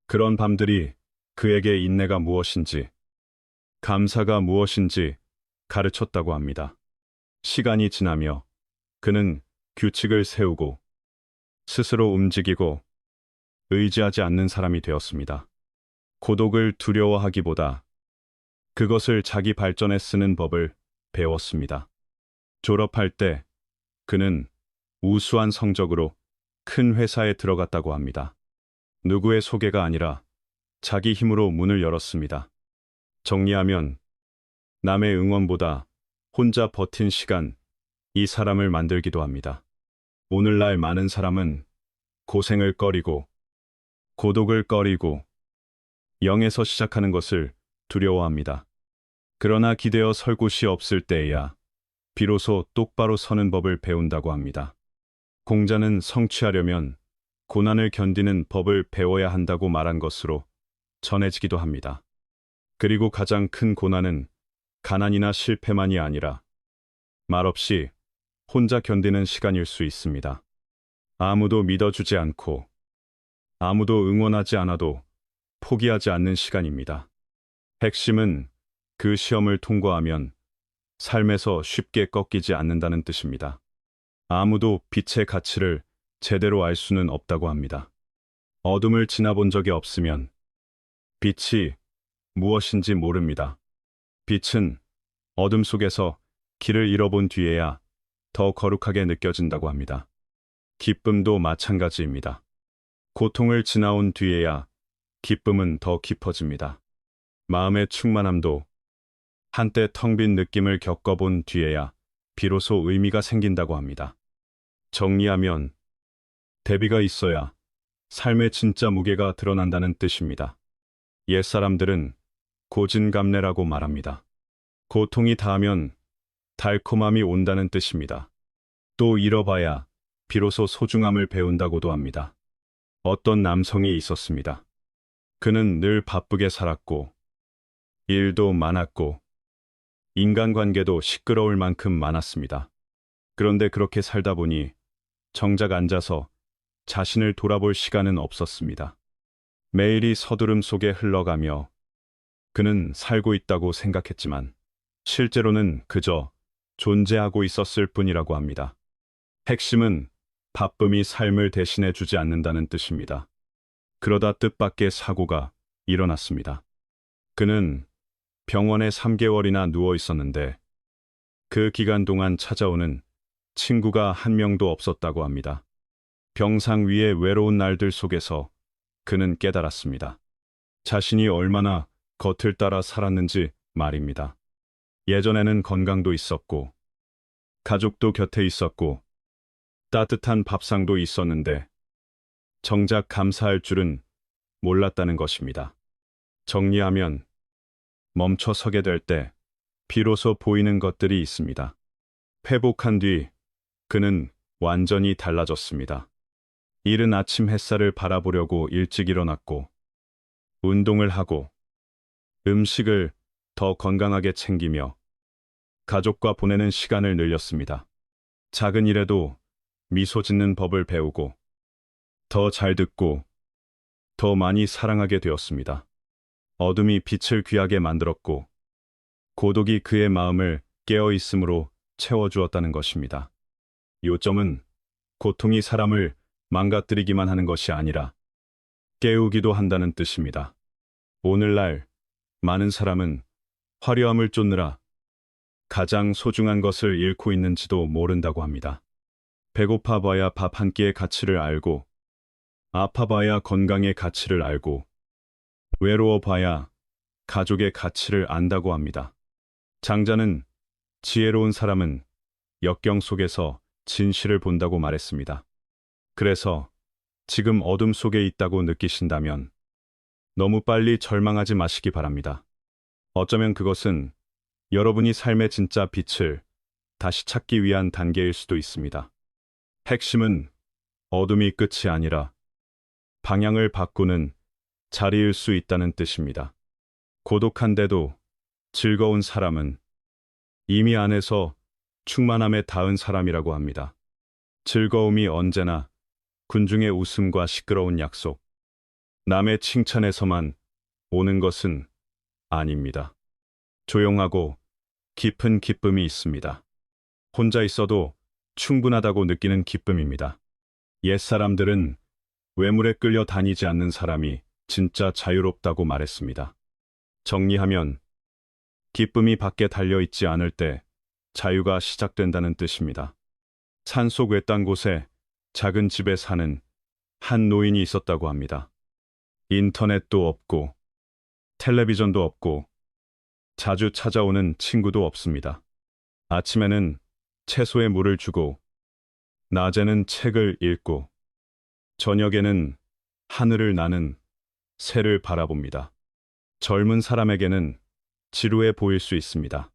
그런 밤들이 그에게 인내가 무엇인지, 감사가 무엇인지 가르쳤다고 합니다. 시간이 지나며 그는 규칙을 세우고 스스로 움직이고 의지하지 않는 사람이 되었습니다. 고독을 두려워하기보다 그것을 자기 발전에 쓰는 법을 배웠습니다. 졸업할 때 그는 우수한 성적으로 큰 회사에 들어갔다고 합니다. 누구의 소개가 아니라 자기 힘으로 문을 열었습니다. 정리하면 남의 응원보다 혼자 버틴 시간, 이 사람을 만들기도 합니다. 오늘날 많은 사람은 고생을 꺼리고 고독을 꺼리고 0에서 시작하는 것을 두려워합니다. 그러나 기대어 설 곳이 없을 때에야 비로소 똑바로 서는 법을 배운다고 합니다. 공자는 성취하려면 고난을 견디는 법을 배워야 한다고 말한 것으로 전해지기도 합니다. 그리고 가장 큰 고난은 가난이나 실패만이 아니라 말없이 혼자 견디는 시간일 수 있습니다. 아무도 믿어주지 않고 아무도 응원하지 않아도 포기하지 않는 시간입니다. 핵심은 그 시험을 통과하면 삶에서 쉽게 꺾이지 않는다는 뜻입니다. 아무도 빛의 가치를 제대로 알 수는 없다고 합니다. 어둠을 지나본 적이 없으면 빛이 무엇인지 모릅니다. 빛은 어둠 속에서 길을 잃어본 뒤에야 더 거룩하게 느껴진다고 합니다. 기쁨도 마찬가지입니다. 고통을 지나온 뒤에야 기쁨은 더 깊어집니다. 마음의 충만함도 한때 텅 빈 느낌을 겪어본 뒤에야 비로소 의미가 생긴다고 합니다. 정리하면 대비가 있어야 삶의 진짜 무게가 드러난다는 뜻입니다. 옛사람들은 고진감래라고 말합니다. 고통이 닿으면 달콤함이 온다는 뜻입니다. 또 잃어봐야 비로소 소중함을 배운다고도 합니다. 어떤 남성이 있었습니다. 그는 늘 바쁘게 살았고 일도 많았고 인간관계도 시끄러울 만큼 많았습니다. 그런데 그렇게 살다 보니 정작 앉아서 자신을 돌아볼 시간은 없었습니다. 매일이 서두름 속에 흘러가며 그는 살고 있다고 생각했지만 실제로는 그저 존재하고 있었을 뿐이라고 합니다. 핵심은 바쁨이 삶을 대신해 주지 않는다는 뜻입니다. 그러다 뜻밖의 사고가 일어났습니다. 그는 병원에 3개월이나 누워 있었는데 그 기간 동안 찾아오는 친구가 한 명도 없었다고 합니다. 병상 위의 외로운 날들 속에서 그는 깨달았습니다. 자신이 얼마나 겉을 따라 살았는지 말입니다. 예전에는 건강도 있었고 가족도 곁에 있었고 따뜻한 밥상도 있었는데 정작 감사할 줄은 몰랐다는 것입니다. 정리하면 멈춰 서게 될 때 비로소 보이는 것들이 있습니다. 회복한 뒤 그는 완전히 달라졌습니다. 이른 아침 햇살을 바라보려고 일찍 일어났고 운동을 하고 음식을 더 건강하게 챙기며 가족과 보내는 시간을 늘렸습니다. 작은 일에도 미소 짓는 법을 배우고 더 잘 듣고 더 많이 사랑하게 되었습니다. 어둠이 빛을 귀하게 만들었고 고독이 그의 마음을 깨어 있음으로 채워주었다는 것입니다. 요점은 고통이 사람을 망가뜨리기만 하는 것이 아니라 깨우기도 한다는 뜻입니다. 오늘날 많은 사람은 화려함을 쫓느라 가장 소중한 것을 잃고 있는지도 모른다고 합니다. 배고파봐야 밥 한 끼의 가치를 알고 아파봐야 건강의 가치를 알고 외로워봐야 가족의 가치를 안다고 합니다. 장자는 지혜로운 사람은 역경 속에서 진실을 본다고 말했습니다. 그래서 지금 어둠 속에 있다고 느끼신다면 너무 빨리 절망하지 마시기 바랍니다. 어쩌면 그것은 여러분이 삶의 진짜 빛을 다시 찾기 위한 단계일 수도 있습니다. 핵심은 어둠이 끝이 아니라 방향을 바꾸는 자리일 수 있다는 뜻입니다. 고독한데도 즐거운 사람은 이미 안에서 충만함에 닿은 사람이라고 합니다. 즐거움이 언제나 군중의 웃음과 시끄러운 약속, 남의 칭찬에서만 오는 것은 아닙니다. 조용하고 깊은 기쁨이 있습니다. 혼자 있어도 충분하다고 느끼는 기쁨입니다. 옛사람들은 외물에 끌려 다니지 않는 사람이 진짜 자유롭다고 말했습니다. 정리하면 기쁨이 밖에 달려있지 않을 때 자유가 시작된다는 뜻입니다. 산속 외딴 곳에 작은 집에 사는 한 노인이 있었다고 합니다. 인터넷도 없고 텔레비전도 없고 자주 찾아오는 친구도 없습니다. 아침에는 채소에 물을 주고 낮에는 책을 읽고 저녁에는 하늘을 나는 새를 바라봅니다. 젊은 사람에게는 지루해 보일 수 있습니다.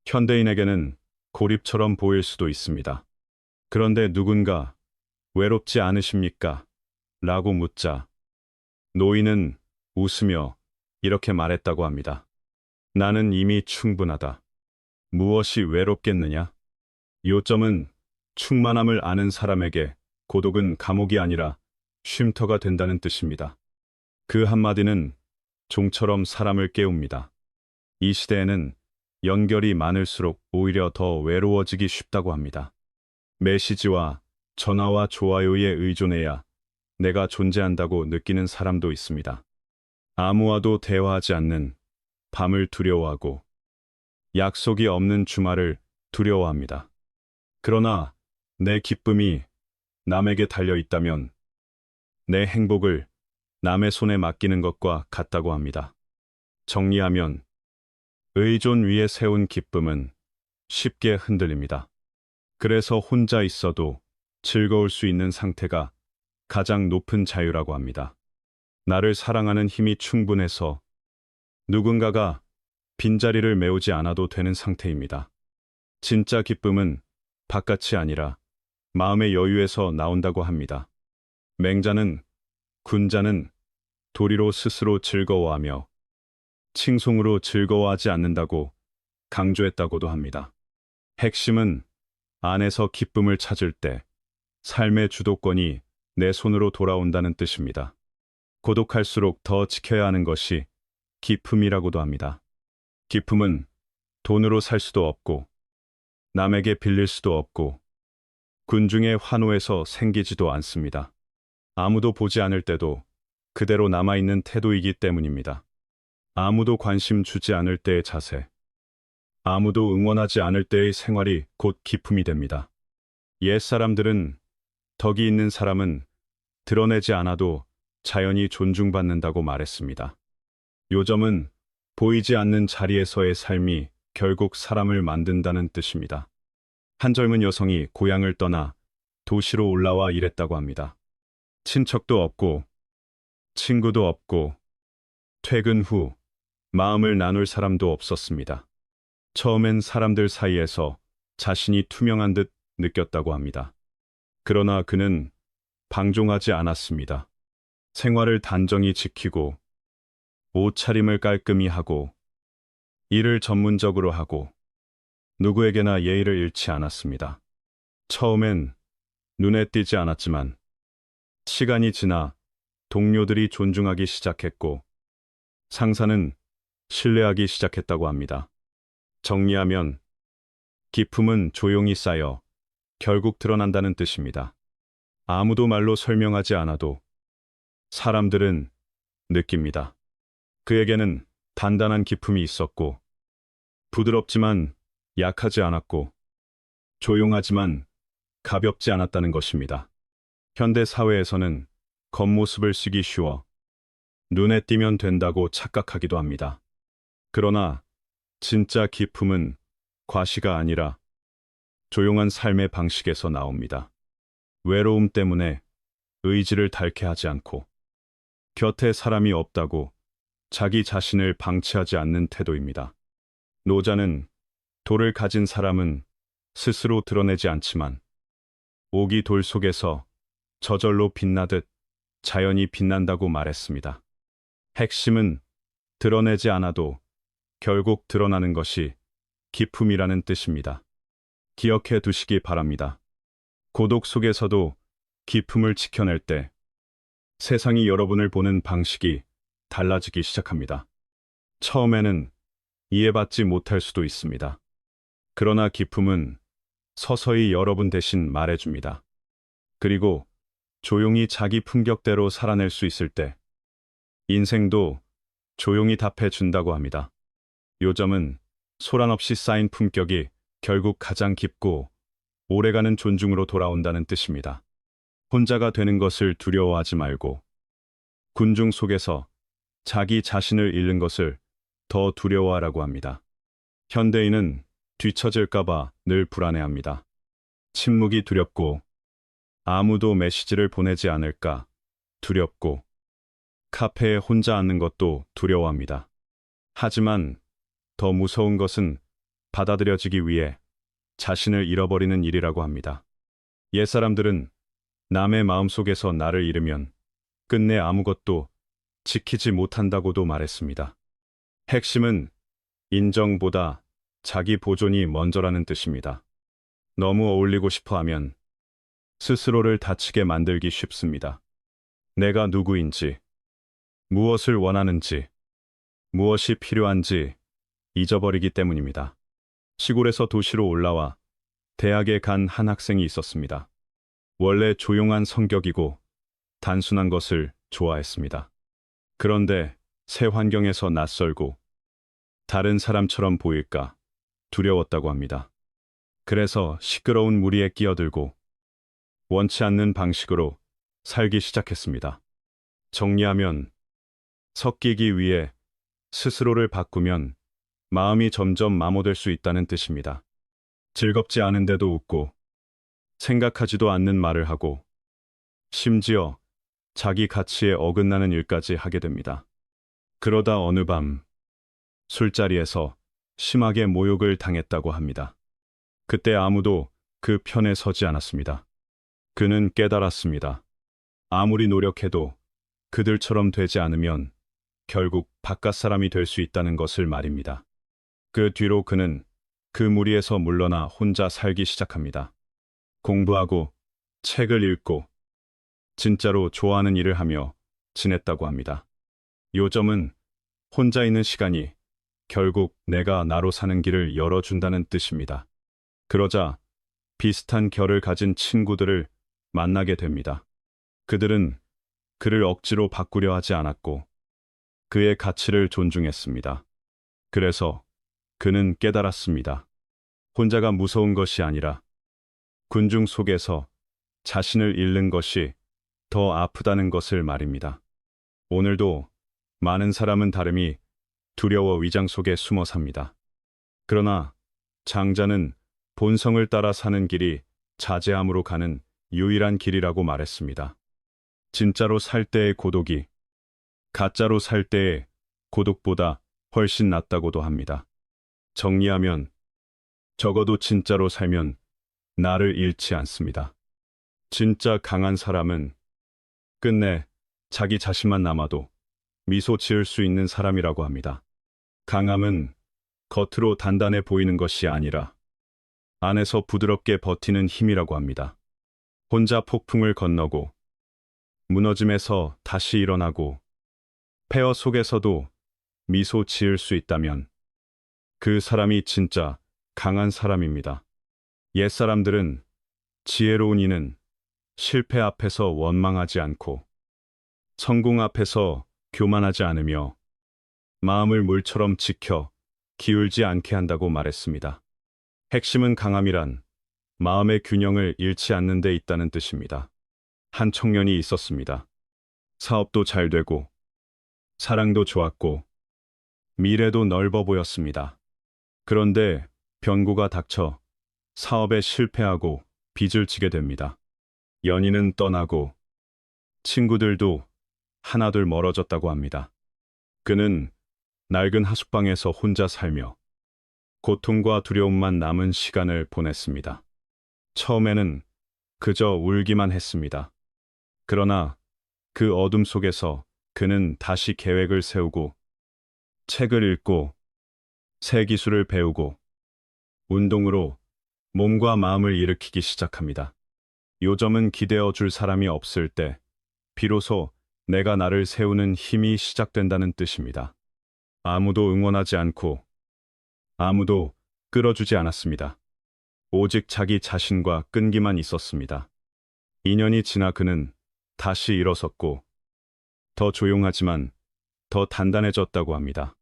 현대인에게는 고립처럼 보일 수도 있습니다. 그런데 누군가 외롭지 않으십니까? 라고 묻자 노인은 웃으며 이렇게 말했다고 합니다. 나는 이미 충분하다. 무엇이 외롭겠느냐? 요점은 충만함을 아는 사람에게 고독은 감옥이 아니라 쉼터가 된다는 뜻입니다. 그 한마디는 종처럼 사람을 깨웁니다. 이 시대에는 연결이 많을수록 오히려 더 외로워지기 쉽다고 합니다. 메시지와 전화와 좋아요에 의존해야 내가 존재한다고 느끼는 사람도 있습니다. 아무와도 대화하지 않는 밤을 두려워하고 약속이 없는 주말을 두려워합니다. 그러나 내 기쁨이 남에게 달려 있다면 내 행복을 남의 손에 맡기는 것과 같다고 합니다. 정리하면 의존 위에 세운 기쁨은 쉽게 흔들립니다. 그래서 혼자 있어도 즐거울 수 있는 상태가 가장 높은 자유라고 합니다. 나를 사랑하는 힘이 충분해서 누군가가 빈자리를 메우지 않아도 되는 상태입니다. 진짜 기쁨은 바깥이 아니라 마음의 여유에서 나온다고 합니다. 맹자는 군자는 도리로 스스로 즐거워하며 칭송으로 즐거워하지 않는다고 강조했다고도 합니다. 핵심은 안에서 기쁨을 찾을 때 삶의 주도권이 내 손으로 돌아온다는 뜻입니다. 고독할수록 더 지켜야 하는 것이 기쁨이라고도 합니다. 기쁨은 돈으로 살 수도 없고 남에게 빌릴 수도 없고 군중의 환호에서 생기지도 않습니다. 아무도 보지 않을 때도 그대로 남아있는 태도이기 때문입니다. 아무도 관심 주지 않을 때의 자세, 아무도 응원하지 않을 때의 생활이 곧 기쁨이 됩니다. 옛사람들은 덕이 있는 사람은 드러내지 않아도 자연히 존중받는다고 말했습니다. 요점은 보이지 않는 자리에서의 삶이 결국 사람을 만든다는 뜻입니다. 한 젊은 여성이 고향을 떠나 도시로 올라와 일했다고 합니다. 친척도 없고 친구도 없고 퇴근 후 마음을 나눌 사람도 없었습니다. 처음엔 사람들 사이에서 자신이 투명한 듯 느꼈다고 합니다. 그러나 그는 방종하지 않았습니다. 생활을 단정히 지키고 옷차림을 깔끔히 하고 일을 전문적으로 하고 누구에게나 예의를 잃지 않았습니다. 처음엔 눈에 띄지 않았지만 시간이 지나 동료들이 존중하기 시작했고 상사는 신뢰하기 시작했다고 합니다. 정리하면 기쁨은 조용히 쌓여 결국 드러난다는 뜻입니다. 아무도 말로 설명하지 않아도 사람들은 느낍니다. 그에게는 단단한 기쁨이 있었고 부드럽지만 약하지 않았고 조용하지만 가볍지 않았다는 것입니다. 현대 사회에서는 겉모습을 쓰기 쉬워 눈에 띄면 된다고 착각하기도 합니다. 그러나 진짜 기쁨은 과시가 아니라 조용한 삶의 방식에서 나옵니다. 외로움 때문에 의지를 닳게 하지 않고 곁에 사람이 없다고 자기 자신을 방치하지 않는 태도입니다. 노자는 돌을 가진 사람은 스스로 드러내지 않지만 옥이 돌 속에서 저절로 빛나듯 자연이 빛난다고 말했습니다. 핵심은 드러내지 않아도 결국 드러나는 것이 기쁨이라는 뜻입니다. 기억해 두시기 바랍니다. 고독 속에서도 기쁨을 지켜낼 때 세상이 여러분을 보는 방식이 달라지기 시작합니다. 처음에는 이해받지 못할 수도 있습니다. 그러나 기쁨은 서서히 여러분 대신 말해줍니다. 그리고 조용히 자기 품격대로 살아낼 수 있을 때 인생도 조용히 답해준다고 합니다. 요점은 소란 없이 쌓인 품격이 결국 가장 깊고 오래가는 존중으로 돌아온다는 뜻입니다. 혼자가 되는 것을 두려워하지 말고 군중 속에서 자기 자신을 잃는 것을 더 두려워하라고 합니다. 현대인은 뒤처질까봐 늘 불안해합니다. 침묵이 두렵고 아무도 메시지를 보내지 않을까 두렵고 카페에 혼자 앉는 것도 두려워합니다. 하지만 더 무서운 것은 받아들여지기 위해 자신을 잃어버리는 일이라고 합니다. 옛사람들은 남의 마음속에서 나를 잃으면 끝내 아무것도 지키지 못한다고도 말했습니다. 핵심은 인정보다 자기 보존이 먼저라는 뜻입니다. 너무 어울리고 싶어 하면 스스로를 다치게 만들기 쉽습니다. 내가 누구인지, 무엇을 원하는지, 무엇이 필요한지 잊어버리기 때문입니다. 시골에서 도시로 올라와 대학에 간 한 학생이 있었습니다. 원래 조용한 성격이고 단순한 것을 좋아했습니다. 그런데 새 환경에서 낯설고 다른 사람처럼 보일까 두려웠다고 합니다. 그래서 시끄러운 무리에 끼어들고 원치 않는 방식으로 살기 시작했습니다. 정리하면 섞이기 위해 스스로를 바꾸면 마음이 점점 마모될 수 있다는 뜻입니다. 즐겁지 않은데도 웃고 생각하지도 않는 말을 하고 심지어 자기 가치에 어긋나는 일까지 하게 됩니다. 그러다 어느 밤 술자리에서 심하게 모욕을 당했다고 합니다. 그때 아무도 그 편에 서지 않았습니다. 그는 깨달았습니다. 아무리 노력해도 그들처럼 되지 않으면 결국 바깥 사람이 될 수 있다는 것을 말입니다. 그 뒤로 그는 그 무리에서 물러나 혼자 살기 시작합니다. 공부하고 책을 읽고 진짜로 좋아하는 일을 하며 지냈다고 합니다. 요점은 혼자 있는 시간이 결국 내가 나로 사는 길을 열어준다는 뜻입니다. 그러자 비슷한 결을 가진 친구들을 만나게 됩니다. 그들은 그를 억지로 바꾸려 하지 않았고 그의 가치를 존중했습니다. 그래서 그는 깨달았습니다. 혼자가 무서운 것이 아니라 군중 속에서 자신을 잃는 것이 더 아프다는 것을 말입니다. 오늘도 많은 사람은 다름이 두려워 위장 속에 숨어 삽니다. 그러나 장자는 본성을 따라 사는 길이 자제함으로 가는 유일한 길이라고 말했습니다. 진짜로 살 때의 고독이 가짜로 살 때의 고독보다 훨씬 낫다고도 합니다. 정리하면 적어도 진짜로 살면 나를 잃지 않습니다. 진짜 강한 사람은 끝내 자기 자신만 남아도 미소 지을 수 있는 사람이라고 합니다. 강함은 겉으로 단단해 보이는 것이 아니라 안에서 부드럽게 버티는 힘이라고 합니다. 혼자 폭풍을 건너고 무너짐에서 다시 일어나고 폐허 속에서도 미소 지을 수 있다면 그 사람이 진짜 강한 사람입니다. 옛사람들은 지혜로운 이는 실패 앞에서 원망하지 않고 성공 앞에서 교만하지 않으며 마음을 물처럼 지켜 기울지 않게 한다고 말했습니다. 핵심은 강함이란 마음의 균형을 잃지 않는 데 있다는 뜻입니다. 한 청년이 있었습니다. 사업도 잘 되고 사랑도 좋았고 미래도 넓어 보였습니다. 그런데 변고가 닥쳐 사업에 실패하고 빚을 지게 됩니다. 연인은 떠나고 친구들도 하나둘 멀어졌다고 합니다. 그는 낡은 하숙방에서 혼자 살며 고통과 두려움만 남은 시간을 보냈습니다. 처음에는 그저 울기만 했습니다. 그러나 그 어둠 속에서 그는 다시 계획을 세우고 책을 읽고 새 기술을 배우고 운동으로 몸과 마음을 일으키기 시작합니다. 요점은 기대어 줄 사람이 없을 때 비로소 내가 나를 세우는 힘이 시작된다는 뜻입니다. 아무도 응원하지 않고 아무도 끌어주지 않았습니다. 오직 자기 자신과 끈기만 있었습니다. 2년이 지나 그는 다시 일어섰고 더 조용하지만 더 단단해졌다고 합니다.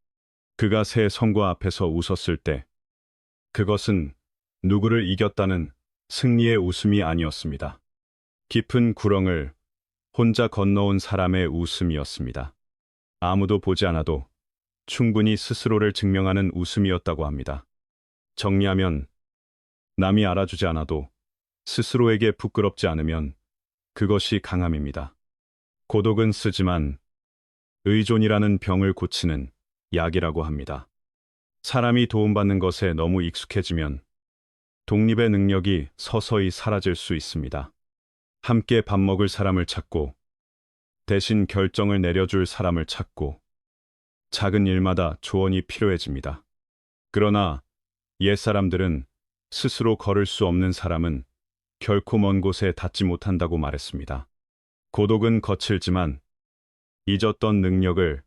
그가 새 성과 앞에서 웃었을 때 그것은 누구를 이겼다는 승리의 웃음이 아니었습니다. 깊은 구렁을 혼자 건너온 사람의 웃음이었습니다. 아무도 보지 않아도 충분히 스스로를 증명하는 웃음이었다고 합니다. 정리하면 남이 알아주지 않아도 스스로에게 부끄럽지 않으면 그것이 강함입니다. 고독은 쓰지만 의존이라는 병을 고치는 약이라고 합니다. 사람이 도움받는 것에 너무 익숙해지면 독립의 능력이 서서히 사라질 수 있습니다. 함께 밥 먹을 사람을 찾고 대신 결정을 내려줄 사람을 찾고 작은 일마다 조언이 필요해집니다. 그러나 옛사람들은 스스로 걸을 수 없는 사람은 결코 먼 곳에 닿지 못한다고 말했습니다. 고독은 거칠지만 잊었던 능력을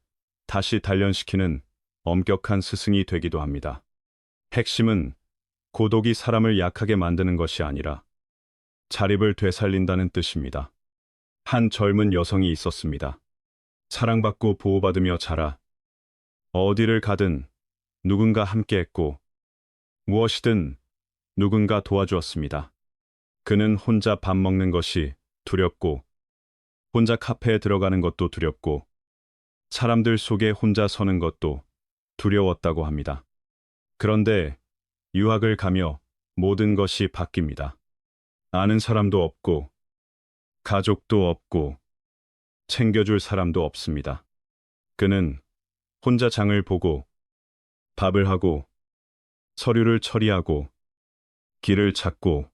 다시 단련시키는 엄격한 스승이 되기도 합니다. 핵심은 고독이 사람을 약하게 만드는 것이 아니라 자립을 되살린다는 뜻입니다. 한 젊은 여성이 있었습니다. 사랑받고 보호받으며 자라 어디를 가든 누군가 함께했고 무엇이든 누군가 도와주었습니다. 그는 혼자 밥 먹는 것이 두렵고 혼자 카페에 들어가는 것도 두렵고 사람들 속에 혼자 서는 것도 두려웠다고 합니다. 그런데 유학을 가며 모든 것이 바뀝니다. 아는 사람도 없고 가족도 없고 챙겨줄 사람도 없습니다. 그는 혼자 장을 보고 밥을 하고 서류를 처리하고 길을 찾고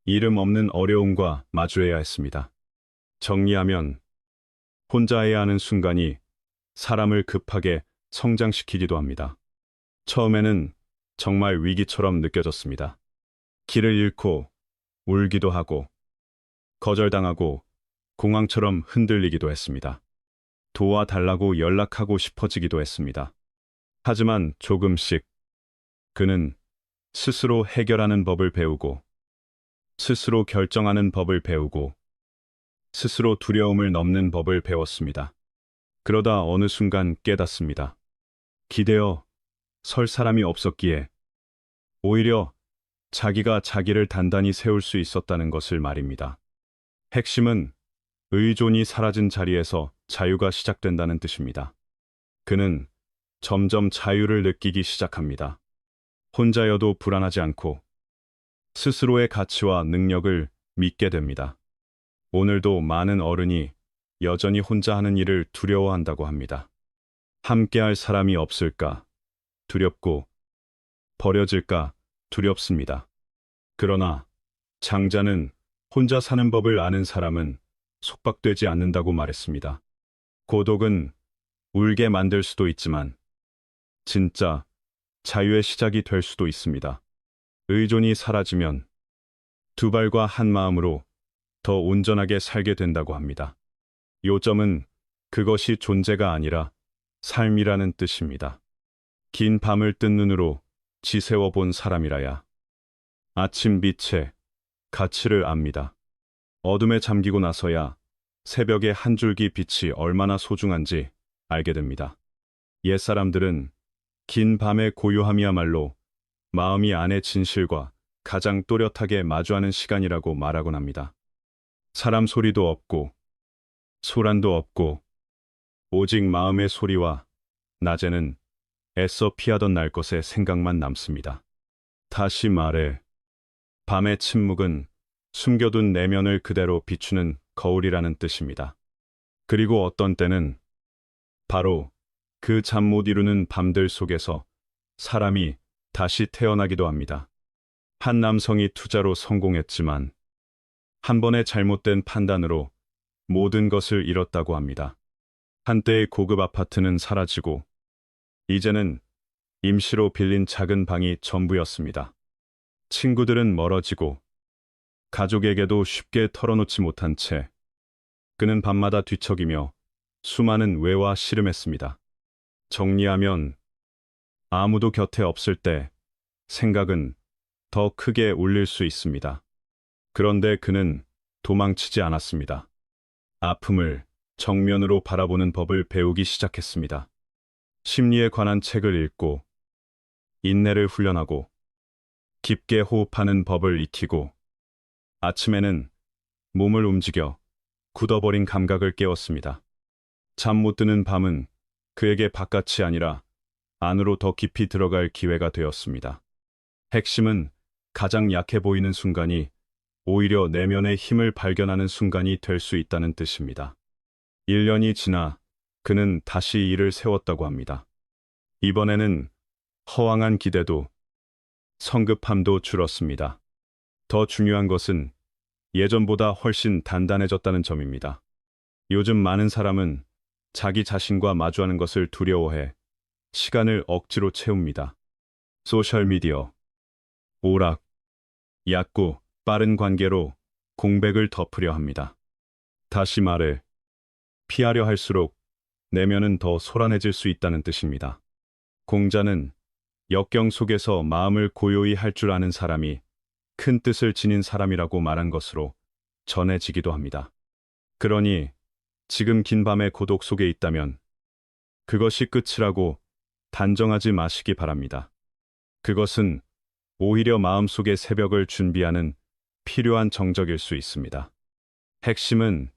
이름 없는 어려움과 마주해야 했습니다. 정리하면 혼자 해야 하는 순간이 사람을 급하게 성장시키기도 합니다. 처음에는 정말 위기처럼 느껴졌습니다. 길을 잃고 울기도 하고 거절당하고 공황처럼 흔들리기도 했습니다. 도와달라고 연락하고 싶어지기도 했습니다. 하지만 조금씩 그는 스스로 해결하는 법을 배우고 스스로 결정하는 법을 배우고 스스로 두려움을 넘는 법을 배웠습니다. 그러다 어느 순간 깨닫습니다. 기대어 설 사람이 없었기에 오히려 자기가 자기를 단단히 세울 수 있었다는 것을 말입니다. 핵심은 의존이 사라진 자리에서 자유가 시작된다는 뜻입니다. 그는 점점 자유를 느끼기 시작합니다. 혼자여도 불안하지 않고 스스로의 가치와 능력을 믿게 됩니다. 오늘도 많은 어른이 여전히 혼자 하는 일을 두려워한다고 합니다. 함께할 사람이 없을까 두렵고 버려질까 두렵습니다. 그러나 장자는 혼자 사는 법을 아는 사람은 속박되지 않는다고 말했습니다. 고독은 울게 만들 수도 있지만 진짜 자유의 시작이 될 수도 있습니다. 의존이 사라지면 두 발과 한 마음으로 더 온전하게 살게 된다고 합니다. 요점은 그것이 존재가 아니라 삶이라는 뜻입니다. 긴 밤을 뜬 눈으로 지새워 본 사람이라야 아침 빛의 가치를 압니다. 어둠에 잠기고 나서야 새벽의 한 줄기 빛이 얼마나 소중한지 알게 됩니다. 옛사람들은 긴 밤의 고요함이야말로 마음이 안의 진실과 가장 또렷하게 마주하는 시간이라고 말하곤 합니다. 사람 소리도 없고 소란도 없고 오직 마음의 소리와 낮에는 애써 피하던 날 것의 생각만 남습니다. 다시 말해 밤의 침묵은 숨겨둔 내면을 그대로 비추는 거울이라는 뜻입니다. 그리고 어떤 때는 바로 그 잠 못 이루는 밤들 속에서 사람이 다시 태어나기도 합니다. 한 남성이 투자로 성공했지만 한 번의 잘못된 판단으로 모든 것을 잃었다고 합니다. 한때의 고급 아파트는 사라지고 이제는 임시로 빌린 작은 방이 전부였습니다. 친구들은 멀어지고 가족에게도 쉽게 털어놓지 못한 채 그는 밤마다 뒤척이며 수많은 외와 씨름했습니다. 정리하면 아무도 곁에 없을 때 생각은 더 크게 울릴 수 있습니다. 그런데 그는 도망치지 않았습니다. 아픔을 정면으로 바라보는 법을 배우기 시작했습니다. 심리에 관한 책을 읽고, 인내를 훈련하고, 깊게 호흡하는 법을 익히고, 아침에는 몸을 움직여 굳어버린 감각을 깨웠습니다. 잠 못 드는 밤은 그에게 바깥이 아니라 안으로 더 깊이 들어갈 기회가 되었습니다. 핵심은 가장 약해 보이는 순간이 오히려 내면의 힘을 발견하는 순간이 될 수 있다는 뜻입니다. 1년이 지나 그는 다시 일을 세웠다고 합니다. 이번에는 허황한 기대도 성급함도 줄었습니다. 더 중요한 것은 예전보다 훨씬 단단해졌다는 점입니다. 요즘 많은 사람은 자기 자신과 마주하는 것을 두려워해 시간을 억지로 채웁니다. 소셜미디어, 오락, 얕고 빠른 관계로 공백을 덮으려 합니다. 다시 말해, 피하려 할수록 내면은 더 소란해질 수 있다는 뜻입니다. 공자는 역경 속에서 마음을 고요히 할 줄 아는 사람이 큰 뜻을 지닌 사람이라고 말한 것으로 전해지기도 합니다. 그러니 지금 긴 밤의 고독 속에 있다면 그것이 끝이라고 단정하지 마시기 바랍니다. 그것은 오히려 마음속의 새벽을 준비하는 필요한 정적일 수 있습니다. 핵심은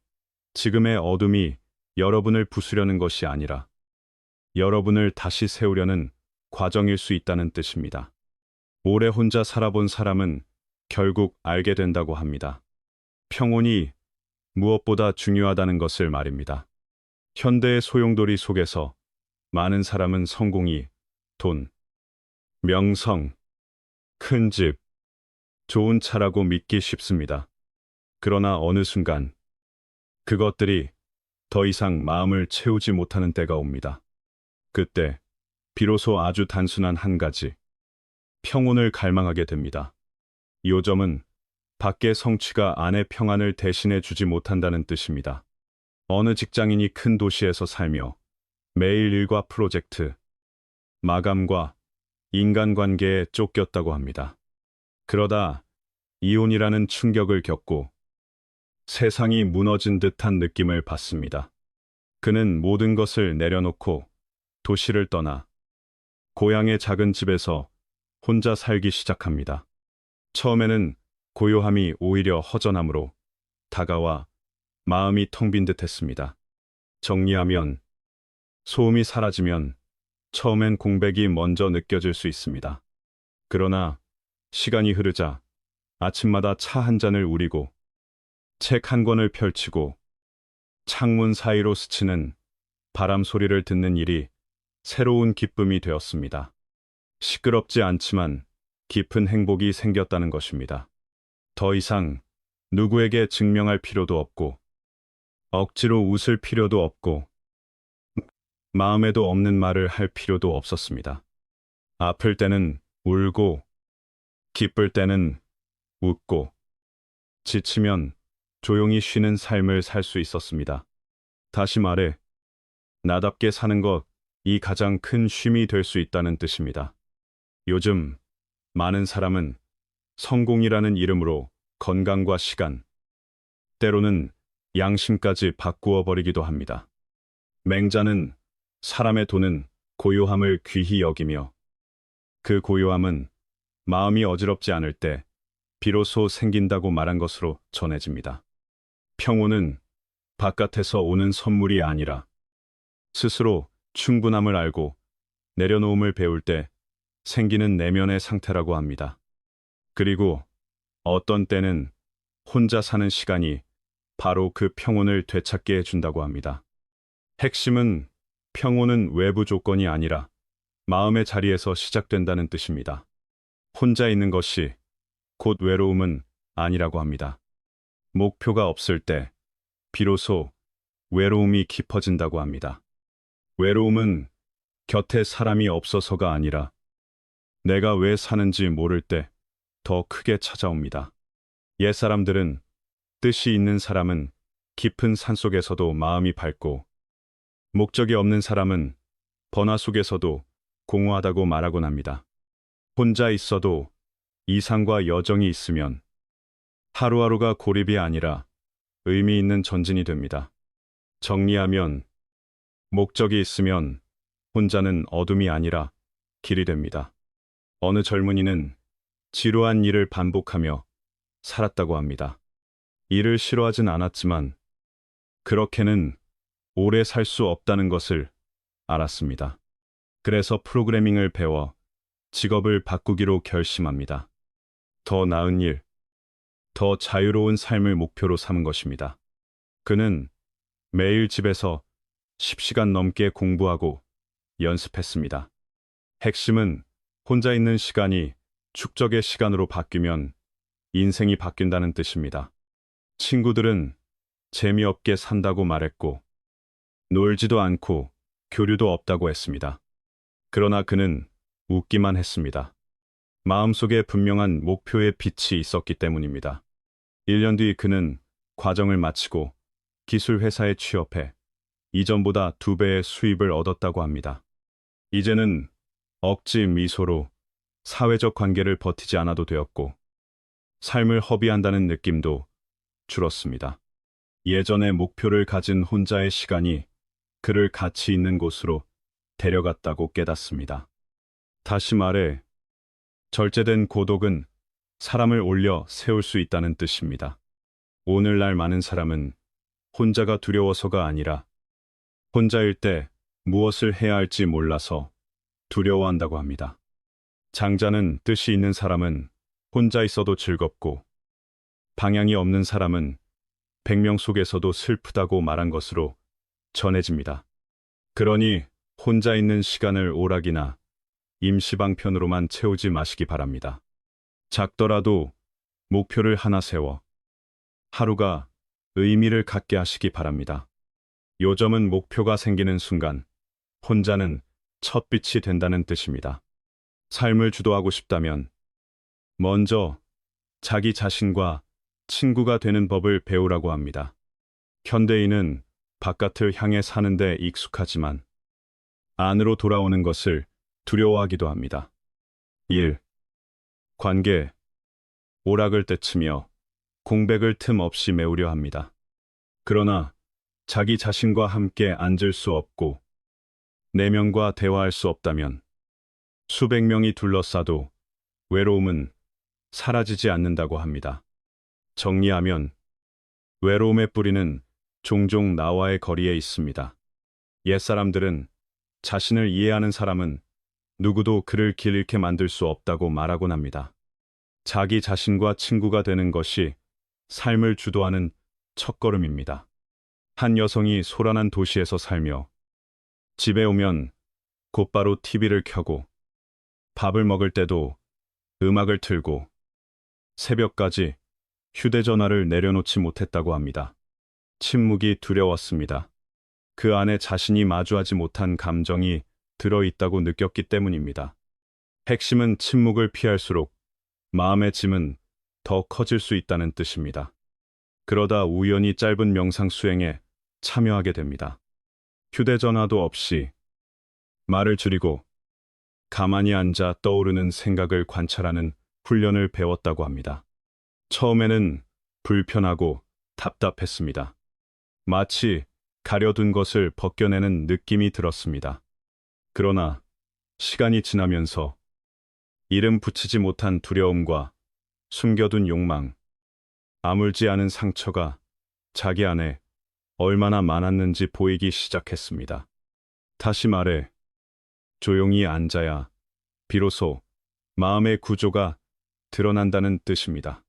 지금의 어둠이 여러분을 부수려는 것이 아니라 여러분을 다시 세우려는 과정일 수 있다는 뜻입니다. 오래 혼자 살아본 사람은 결국 알게 된다고 합니다. 평온이 무엇보다 중요하다는 것을 말입니다. 현대의 소용돌이 속에서 많은 사람은 성공이 돈, 명성, 큰 집, 좋은 차라고 믿기 쉽습니다. 그러나 어느 순간 그것들이 더 이상 마음을 채우지 못하는 때가 옵니다. 그때 비로소 아주 단순한 한 가지, 평온을 갈망하게 됩니다. 요점은 밖의 성취가 안의 평안을 대신해 주지 못한다는 뜻입니다. 어느 직장인이 큰 도시에서 살며 매일 일과 프로젝트, 마감과 인간관계에 쫓겼다고 합니다. 그러다 이혼이라는 충격을 겪고 세상이 무너진 듯한 느낌을 받습니다. 그는 모든 것을 내려놓고 도시를 떠나 고향의 작은 집에서 혼자 살기 시작합니다. 처음에는 고요함이 오히려 허전함으로 다가와 마음이 텅 빈 듯 했습니다. 정리하면, 소음이 사라지면 처음엔 공백이 먼저 느껴질 수 있습니다. 그러나 시간이 흐르자 아침마다 차 한 잔을 우리고 책 한 권을 펼치고 창문 사이로 스치는 바람 소리를 듣는 일이 새로운 기쁨이 되었습니다. 시끄럽지 않지만 깊은 행복이 생겼다는 것입니다. 더 이상 누구에게 증명할 필요도 없고 억지로 웃을 필요도 없고 마음에도 없는 말을 할 필요도 없었습니다. 아플 때는 울고 기쁠 때는 웃고 지치면 조용히 쉬는 삶을 살 수 있었습니다. 다시 말해, 나답게 사는 것이 가장 큰 쉼이 될 수 있다는 뜻입니다. 요즘 많은 사람은 성공이라는 이름으로 건강과 시간, 때로는 양심까지 바꾸어 버리기도 합니다. 맹자는 사람의 돈은 고요함을 귀히 여기며 그 고요함은 마음이 어지럽지 않을 때 비로소 생긴다고 말한 것으로 전해집니다. 평온은 바깥에서 오는 선물이 아니라 스스로 충분함을 알고 내려놓음을 배울 때 생기는 내면의 상태라고 합니다. 그리고 어떤 때는 혼자 사는 시간이 바로 그 평온을 되찾게 해준다고 합니다. 핵심은 평온은 외부 조건이 아니라 마음의 자리에서 시작된다는 뜻입니다. 혼자 있는 것이 곧 외로움은 아니라고 합니다. 목표가 없을 때 비로소 외로움이 깊어진다고 합니다. 외로움은 곁에 사람이 없어서가 아니라 내가 왜 사는지 모를 때 더 크게 찾아옵니다. 옛사람들은 뜻이 있는 사람은 깊은 산속에서도 마음이 밝고 목적이 없는 사람은 번화 속에서도 공허하다고 말하곤 합니다. 혼자 있어도 이상과 여정이 있으면 하루하루가 고립이 아니라 의미 있는 전진이 됩니다. 정리하면 목적이 있으면 혼자는 어둠이 아니라 길이 됩니다. 어느 젊은이는 지루한 일을 반복하며 살았다고 합니다. 일을 싫어하진 않았지만 그렇게는 오래 살 수 없다는 것을 알았습니다. 그래서 프로그래밍을 배워 직업을 바꾸기로 결심합니다. 더 나은 일, 더 자유로운 삶을 목표로 삼은 것입니다. 그는 매일 집에서 10시간 넘게 공부하고 연습했습니다. 핵심은 혼자 있는 시간이 축적의 시간으로 바뀌면 인생이 바뀐다는 뜻입니다. 친구들은 재미없게 산다고 말했고, 놀지도 않고 교류도 없다고 했습니다. 그러나 그는 웃기만 했습니다. 마음속에 분명한 목표의 빛이 있었기 때문입니다. 1년 뒤 그는 과정을 마치고 기술 회사에 취업해 이전보다 2배의 수입을 얻었다고 합니다. 이제는 억지 미소로 사회적 관계를 버티지 않아도 되었고, 삶을 허비한다는 느낌도 줄었습니다. 예전의 목표를 가진 혼자의 시간이 그를 가치 있는 곳으로 데려갔다고 깨닫습니다. 다시 말해, 절제된 고독은 사람을 올려 세울 수 있다는 뜻입니다. 오늘날 많은 사람은 혼자가 두려워서가 아니라 혼자일 때 무엇을 해야 할지 몰라서 두려워한다고 합니다. 장자는 뜻이 있는 사람은 혼자 있어도 즐겁고 방향이 없는 사람은 100명 속에서도 슬프다고 말한 것으로 전해집니다. 그러니 혼자 있는 시간을 오락이나 임시방편으로만 채우지 마시기 바랍니다. 작더라도 목표를 하나 세워 하루가 의미를 갖게 하시기 바랍니다. 요점은 목표가 생기는 순간 혼자는 첫 빛이 된다는 뜻입니다. 삶을 주도하고 싶다면 먼저 자기 자신과 친구가 되는 법을 배우라고 합니다. 현대인은 바깥을 향해 사는데 익숙하지만 안으로 돌아오는 것을 두려워하기도 합니다. 1. 관계. 오락을 떼치며 공백을 틈 없이 메우려 합니다. 그러나 자기 자신과 함께 앉을 수 없고 내면과 대화할 수 없다면 수백 명이 둘러싸도 외로움은 사라지지 않는다고 합니다. 정리하면 외로움의 뿌리는 종종 나와의 거리에 있습니다. 옛사람들은 자신을 이해하는 사람은 누구도 그를 길 잃게 만들 수 없다고 말하곤 합니다. 자기 자신과 친구가 되는 것이 삶을 주도하는 첫걸음입니다. 한 여성이 소란한 도시에서 살며 집에 오면 곧바로 TV를 켜고 밥을 먹을 때도 음악을 틀고 새벽까지 휴대전화를 내려놓지 못했다고 합니다. 침묵이 두려웠습니다. 그 안에 자신이 마주하지 못한 감정이 들어있다고 느꼈기 때문입니다. 핵심은 침묵을 피할수록 마음의 짐은 더 커질 수 있다는 뜻입니다. 그러다 우연히 짧은 명상 수행에 참여하게 됩니다. 휴대전화도 없이 말을 줄이고 가만히 앉아 떠오르는 생각을 관찰하는 훈련을 배웠다고 합니다. 처음에는 불편하고 답답했습니다. 마치 가려둔 것을 벗겨내는 느낌이 들었습니다. 그러나 시간이 지나면서 이름 붙이지 못한 두려움과 숨겨둔 욕망, 아물지 않은 상처가 자기 안에 얼마나 많았는지 보이기 시작했습니다. 다시 말해, 조용히 앉아야 비로소 마음의 구조가 드러난다는 뜻입니다.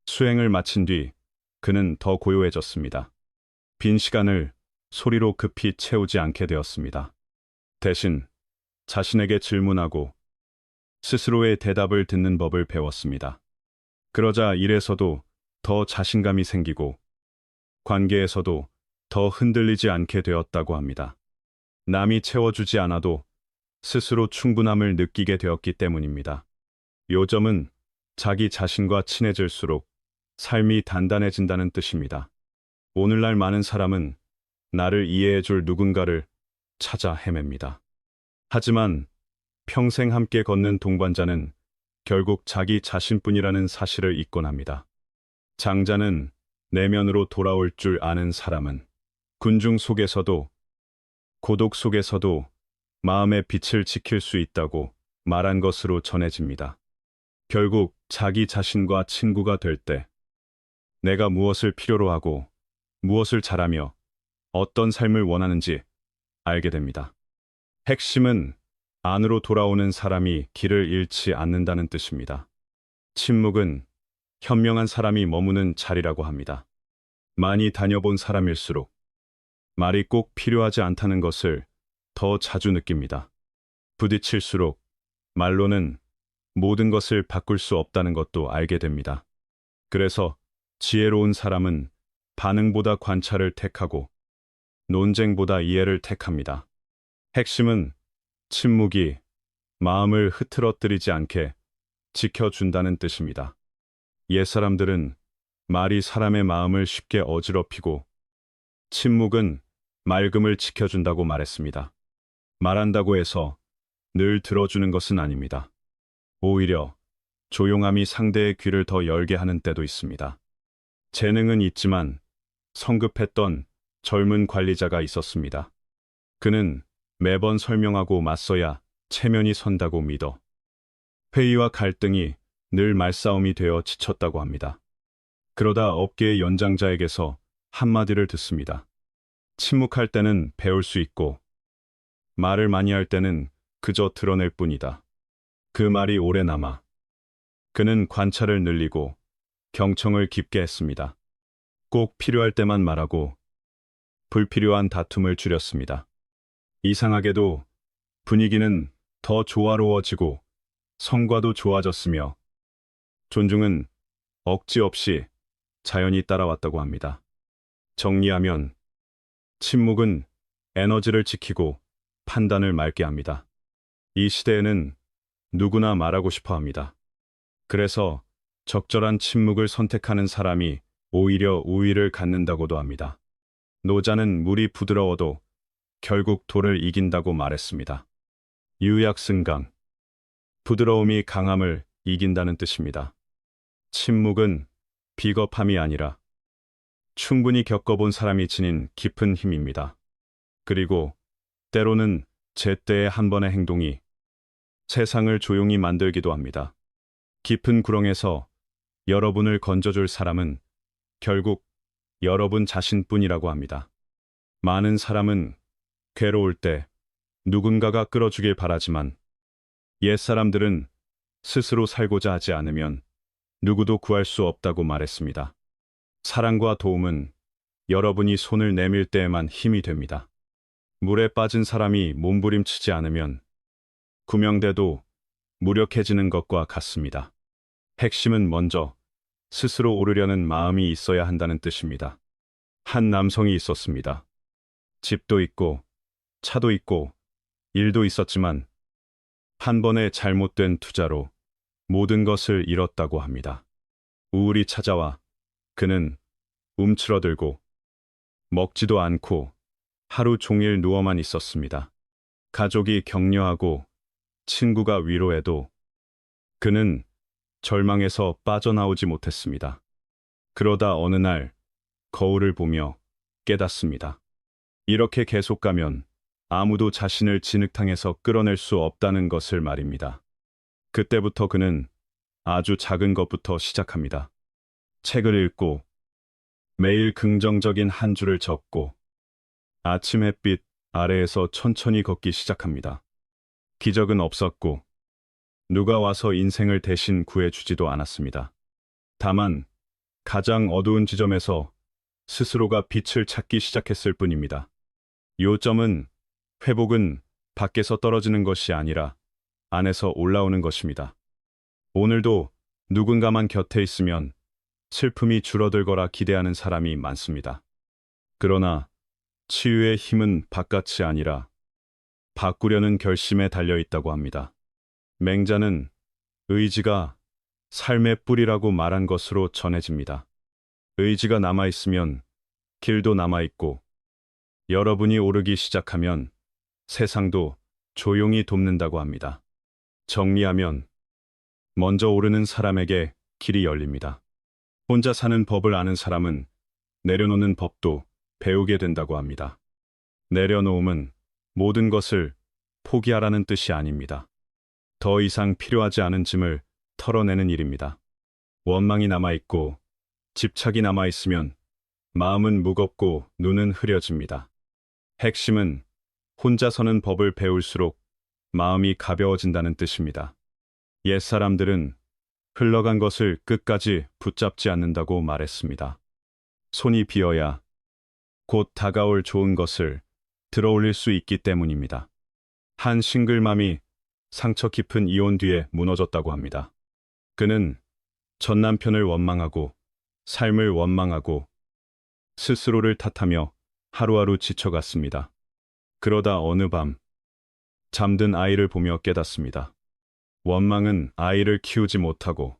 수행을 마친 뒤 그는 더 고요해졌습니다. 빈 시간을 소리로 급히 채우지 않게 되었습니다. 대신 자신에게 질문하고 스스로의 대답을 듣는 법을 배웠습니다. 그러자 일에서도 더 자신감이 생기고 관계에서도 더 흔들리지 않게 되었다고 합니다. 남이 채워주지 않아도 스스로 충분함을 느끼게 되었기 때문입니다. 요점은 자기 자신과 친해질수록 삶이 단단해진다는 뜻입니다. 오늘날 많은 사람은 나를 이해해줄 누군가를 찾아 헤맵니다. 하지만 평생 함께 걷는 동반자는 결국 자기 자신뿐이라는 사실을 잊곤 합니다. 장자는 내면으로 돌아올 줄 아는 사람은 군중 속에서도 고독 속에서도 마음의 빛을 지킬 수 있다고 말한 것으로 전해집니다. 결국 자기 자신과 친구가 될 때 내가 무엇을 필요로 하고 무엇을 잘하며 어떤 삶을 원하는지 알게 됩니다. 핵심은 안으로 돌아오는 사람이 길을 잃지 않는다는 뜻입니다. 침묵은 현명한 사람이 머무는 자리라고 합니다. 많이 다녀본 사람일수록 말이 꼭 필요하지 않다는 것을 더 자주 느낍니다. 부딪힐수록 말로는 모든 것을 바꿀 수 없다는 것도 알게 됩니다. 그래서 지혜로운 사람은 반응보다 관찰을 택하고 논쟁보다 이해를 택합니다. 핵심은 침묵이 마음을 흐트러뜨리지 않게 지켜준다는 뜻입니다. 옛사람들은 말이 사람의 마음을 쉽게 어지럽히고 침묵은 맑음을 지켜준다고 말했습니다. 말한다고 해서 늘 들어주는 것은 아닙니다. 오히려 조용함이 상대의 귀를 더 열게 하는 때도 있습니다. 재능은 있지만 성급했던 젊은 관리자가 있었습니다. 그는 매번 설명하고 맞서야 체면이 선다고 믿어 회의와 갈등이 늘 말싸움이 되어 지쳤다고 합니다. 그러다 업계의 연장자에게서 한마디를 듣습니다. 침묵할 때는 배울 수 있고 말을 많이 할 때는 그저 드러낼 뿐이다. 그 말이 오래 남아 그는 관찰을 늘리고 경청을 깊게 했습니다. 꼭 필요할 때만 말하고 불필요한 다툼을 줄였습니다. 이상하게도 분위기는 더 조화로워지고 성과도 좋아졌으며 존중은 억지 없이 자연히 따라왔다고 합니다. 정리하면 침묵은 에너지를 지키고 판단을 맑게 합니다. 이 시대에는 누구나 말하고 싶어 합니다. 그래서 적절한 침묵을 선택하는 사람이 오히려 우위를 갖는다고도 합니다. 노자는 물이 부드러워도 결국 돌을 이긴다고 말했습니다. 유약승강. 부드러움이 강함을 이긴다는 뜻입니다. 침묵은 비겁함이 아니라 충분히 겪어본 사람이 지닌 깊은 힘입니다. 그리고 때로는 제때의 한 번의 행동이 세상을 조용히 만들기도 합니다. 깊은 구렁에서 여러분을 건져줄 사람은 결국 여러분 자신뿐이라고 합니다. 많은 사람은 괴로울 때 누군가가 끌어주길 바라지만 옛사람들은 스스로 살고자 하지 않으면 누구도 구할 수 없다고 말했습니다. 사랑과 도움은 여러분이 손을 내밀 때에만 힘이 됩니다. 물에 빠진 사람이 몸부림치지 않으면 구명돼도 무력해지는 것과 같습니다. 핵심은 먼저 스스로 오르려는 마음이 있어야 한다는 뜻입니다. 한 남성이 있었습니다. 집도 있고 차도 있고 일도 있었지만 한 번의 잘못된 투자로 모든 것을 잃었다고 합니다. 우울이 찾아와 그는 움츠러들고 먹지도 않고 하루 종일 누워만 있었습니다. 가족이 격려하고 친구가 위로해도 그는 절망에서 빠져나오지 못했습니다. 그러다 어느 날 거울을 보며 깨닫습니다. 이렇게 계속 가면 아무도 자신을 진흙탕에서 끌어낼 수 없다는 것을 말입니다. 그때부터 그는 아주 작은 것부터 시작합니다. 책을 읽고 매일 긍정적인 한 줄을 적고 아침 햇빛 아래에서 천천히 걷기 시작합니다. 기적은 없었고 누가 와서 인생을 대신 구해주지도 않았습니다. 다만 가장 어두운 지점에서 스스로가 빛을 찾기 시작했을 뿐입니다. 요점은 회복은 밖에서 떨어지는 것이 아니라 안에서 올라오는 것입니다. 오늘도 누군가만 곁에 있으면 슬픔이 줄어들 거라 기대하는 사람이 많습니다. 그러나 치유의 힘은 바깥이 아니라 바꾸려는 결심에 달려 있다고 합니다. 맹자는 의지가 삶의 뿌리라고 말한 것으로 전해집니다. 의지가 남아있으면 길도 남아있고 여러분이 오르기 시작하면 세상도 조용히 돕는다고 합니다. 정리하면 먼저 오르는 사람에게 길이 열립니다. 혼자 사는 법을 아는 사람은 내려놓는 법도 배우게 된다고 합니다. 내려놓음은 모든 것을 포기하라는 뜻이 아닙니다. 더 이상 필요하지 않은 짐을 털어내는 일입니다. 원망이 남아있고 집착이 남아있으면 마음은 무겁고 눈은 흐려집니다. 핵심은 혼자 서는 법을 배울수록 마음이 가벼워진다는 뜻입니다. 옛사람들은 흘러간 것을 끝까지 붙잡지 않는다고 말했습니다. 손이 비어야 곧 다가올 좋은 것을 들어올릴 수 있기 때문입니다. 한 싱글맘이 상처 깊은 이혼 뒤에 무너졌다고 합니다. 그는 전 남편을 원망하고 삶을 원망하고 스스로를 탓하며 하루하루 지쳐갔습니다. 그러다 어느 밤 잠든 아이를 보며 깨닫습니다. 원망은 아이를 키우지 못하고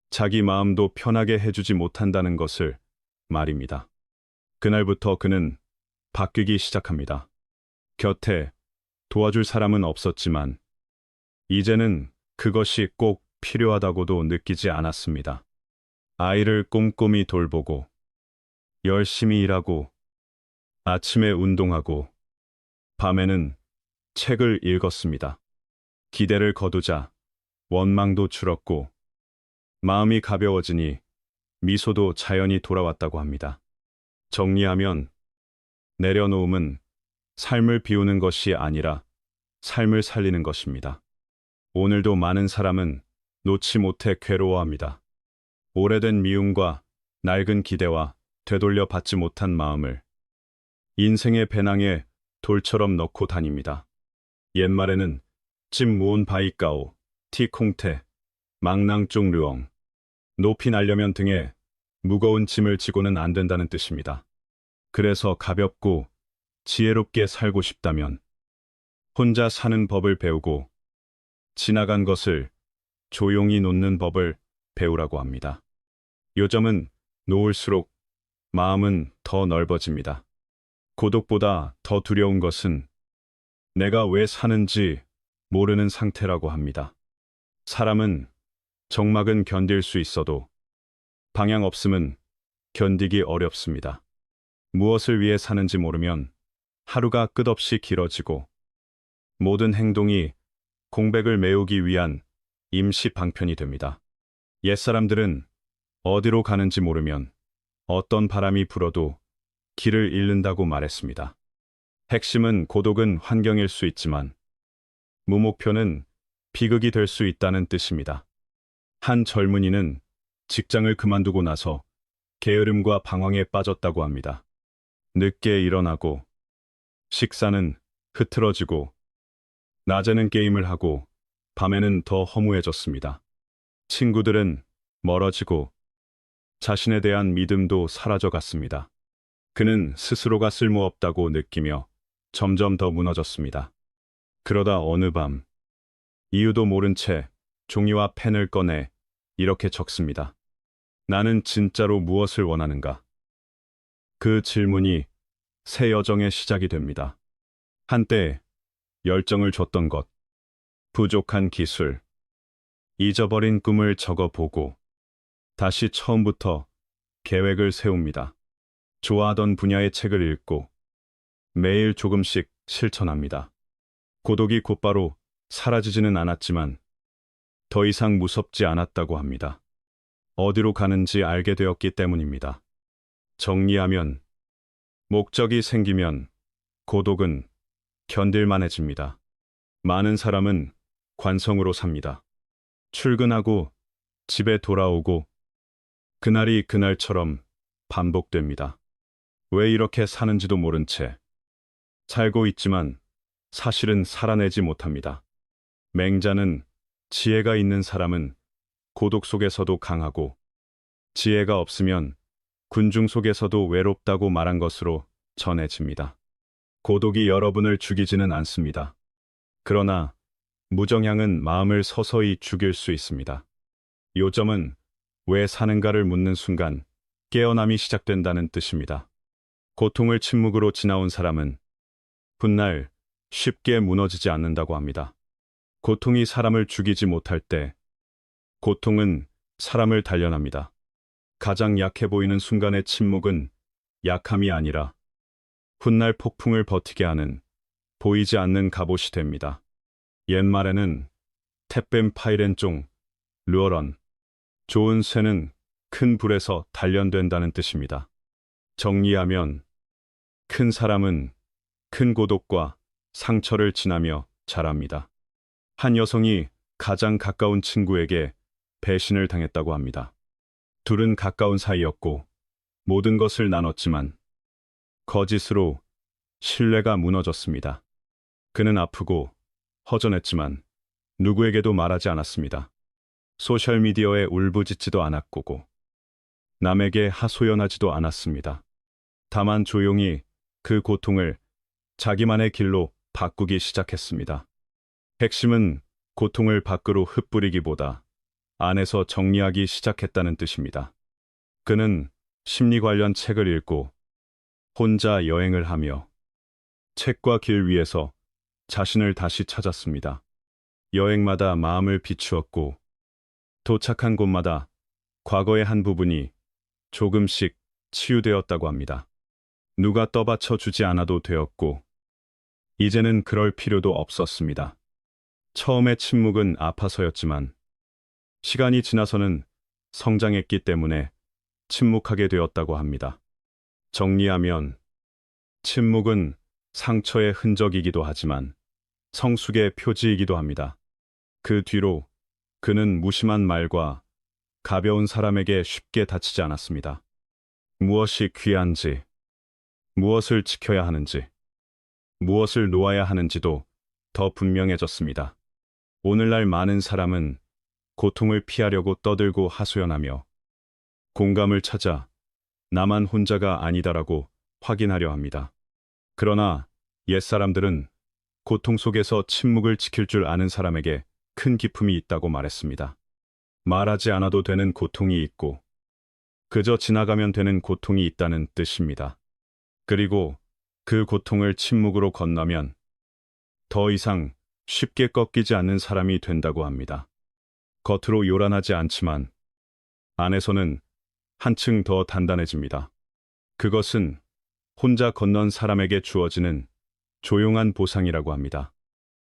자기 마음도 편하게 해주지 못한다는 것을 말입니다. 그날부터 그는 바뀌기 시작합니다. 곁에 도와줄 사람은 없었지만 이제는 그것이 꼭 필요하다고도 느끼지 않았습니다. 아이를 꼼꼼히 돌보고 열심히 일하고 아침에 운동하고 밤에는 책을 읽었습니다. 기대를 거두자 원망도 줄었고 마음이 가벼워지니 미소도 자연히 돌아왔다고 합니다. 정리하면 내려놓음은 삶을 비우는 것이 아니라 삶을 살리는 것입니다. 오늘도 많은 사람은 놓지 못해 괴로워합니다. 오래된 미움과 낡은 기대와 되돌려 받지 못한 마음을 인생의 배낭에 돌처럼 넣고 다닙니다. 옛말에는 찜 무온 바이까오, 티콩테, 망낭쫑 르엉. 높이 날려면 등에 무거운 짐을 지고는 안 된다는 뜻입니다. 그래서 가볍고 지혜롭게 살고 싶다면 혼자 사는 법을 배우고 지나간 것을 조용히 놓는 법을 배우라고 합니다. 요점은 놓을수록 마음은 더 넓어집니다. 고독보다 더 두려운 것은 내가 왜 사는지 모르는 상태라고 합니다. 사람은 적막은 견딜 수 있어도 방향 없음은 견디기 어렵습니다. 무엇을 위해 사는지 모르면 하루가 끝없이 길어지고 모든 행동이 공백을 메우기 위한 임시 방편이 됩니다. 옛사람들은 어디로 가는지 모르면 어떤 바람이 불어도 길을 잃는다고 말했습니다. 핵심은 고독은 환경일 수 있지만 무목표는 비극이 될 수 있다는 뜻입니다. 한 젊은이는 직장을 그만두고 나서 게으름과 방황에 빠졌다고 합니다. 늦게 일어나고 식사는 흐트러지고 낮에는 게임을 하고 밤에는 더 허무해졌습니다. 친구들은 멀어지고 자신에 대한 믿음도 사라져 갔습니다. 그는 스스로가 쓸모없다고 느끼며 점점 더 무너졌습니다. 그러다 어느 밤 이유도 모른 채 종이와 펜을 꺼내 이렇게 적습니다. 나는 진짜로 무엇을 원하는가? 그 질문이 새 여정의 시작이 됩니다. 한때 열정을 줬던 것, 부족한 기술, 잊어버린 꿈을 적어보고 다시 처음부터 계획을 세웁니다. 좋아하던 분야의 책을 읽고 매일 조금씩 실천합니다. 고독이 곧바로 사라지지는 않았지만 더 이상 무섭지 않았다고 합니다. 어디로 가는지 알게 되었기 때문입니다. 정리하면 목적이 생기면 고독은 견딜만해집니다. 많은 사람은 관성으로 삽니다. 출근하고 집에 돌아오고 그날이 그날처럼 반복됩니다. 왜 이렇게 사는지도 모른 채 살고 있지만 사실은 살아내지 못합니다. 맹자는 지혜가 있는 사람은 고독 속에서도 강하고 지혜가 없으면 군중 속에서도 외롭다고 말한 것으로 전해집니다. 고독이 여러분을 죽이지는 않습니다. 그러나 무정향은 마음을 서서히 죽일 수 있습니다. 요점은 왜 사는가를 묻는 순간 깨어남이 시작된다는 뜻입니다. 고통을 침묵으로 지나온 사람은 훗날 쉽게 무너지지 않는다고 합니다. 고통이 사람을 죽이지 못할 때 고통은 사람을 단련합니다. 가장 약해 보이는 순간의 침묵은 약함이 아니라 훗날 폭풍을 버티게 하는 보이지 않는 갑옷이 됩니다. 옛말에는 택뱀 파이렌종, 르어런, 좋은 쇠는 큰 불에서 단련된다는 뜻입니다. 정리하면 큰 사람은 큰 고독과 상처를 지나며 자랍니다. 한 여성이 가장 가까운 친구에게 배신을 당했다고 합니다. 둘은 가까운 사이였고 모든 것을 나눴지만 거짓으로 신뢰가 무너졌습니다. 그는 아프고 허전했지만 누구에게도 말하지 않았습니다. 소셜미디어에 울부짖지도 않았고 남에게 하소연하지도 않았습니다. 다만 조용히 그 고통을 자기만의 길로 바꾸기 시작했습니다. 핵심은 고통을 밖으로 흩뿌리기보다 안에서 정리하기 시작했다는 뜻입니다. 그는 심리 관련 책을 읽고 혼자 여행을 하며 책과 길 위에서 자신을 다시 찾았습니다. 여행마다 마음을 비추었고 도착한 곳마다 과거의 한 부분이 조금씩 치유되었다고 합니다. 누가 떠받쳐 주지 않아도 되었고 이제는 그럴 필요도 없었습니다. 처음의 침묵은 아파서였지만 시간이 지나서는 성장했기 때문에 침묵하게 되었다고 합니다. 정리하면 침묵은 상처의 흔적이기도 하지만 성숙의 표지이기도 합니다. 그 뒤로 그는 무심한 말과 가벼운 사람에게 쉽게 다치지 않았습니다. 무엇이 귀한지, 무엇을 지켜야 하는지, 무엇을 놓아야 하는지도 더 분명해졌습니다. 오늘날 많은 사람은 고통을 피하려고 떠들고 하소연하며 공감을 찾아 나만 혼자가 아니다라고 확인하려 합니다. 그러나 옛사람들은 고통 속에서 침묵을 지킬 줄 아는 사람에게 큰 기쁨이 있다고 말했습니다. 말하지 않아도 되는 고통이 있고 그저 지나가면 되는 고통이 있다는 뜻입니다. 그리고 그 고통을 침묵으로 건너면 더 이상 쉽게 꺾이지 않는 사람이 된다고 합니다. 겉으로 요란하지 않지만 안에서는 한층 더 단단해집니다. 그것은 혼자 건넌 사람에게 주어지는 조용한 보상이라고 합니다.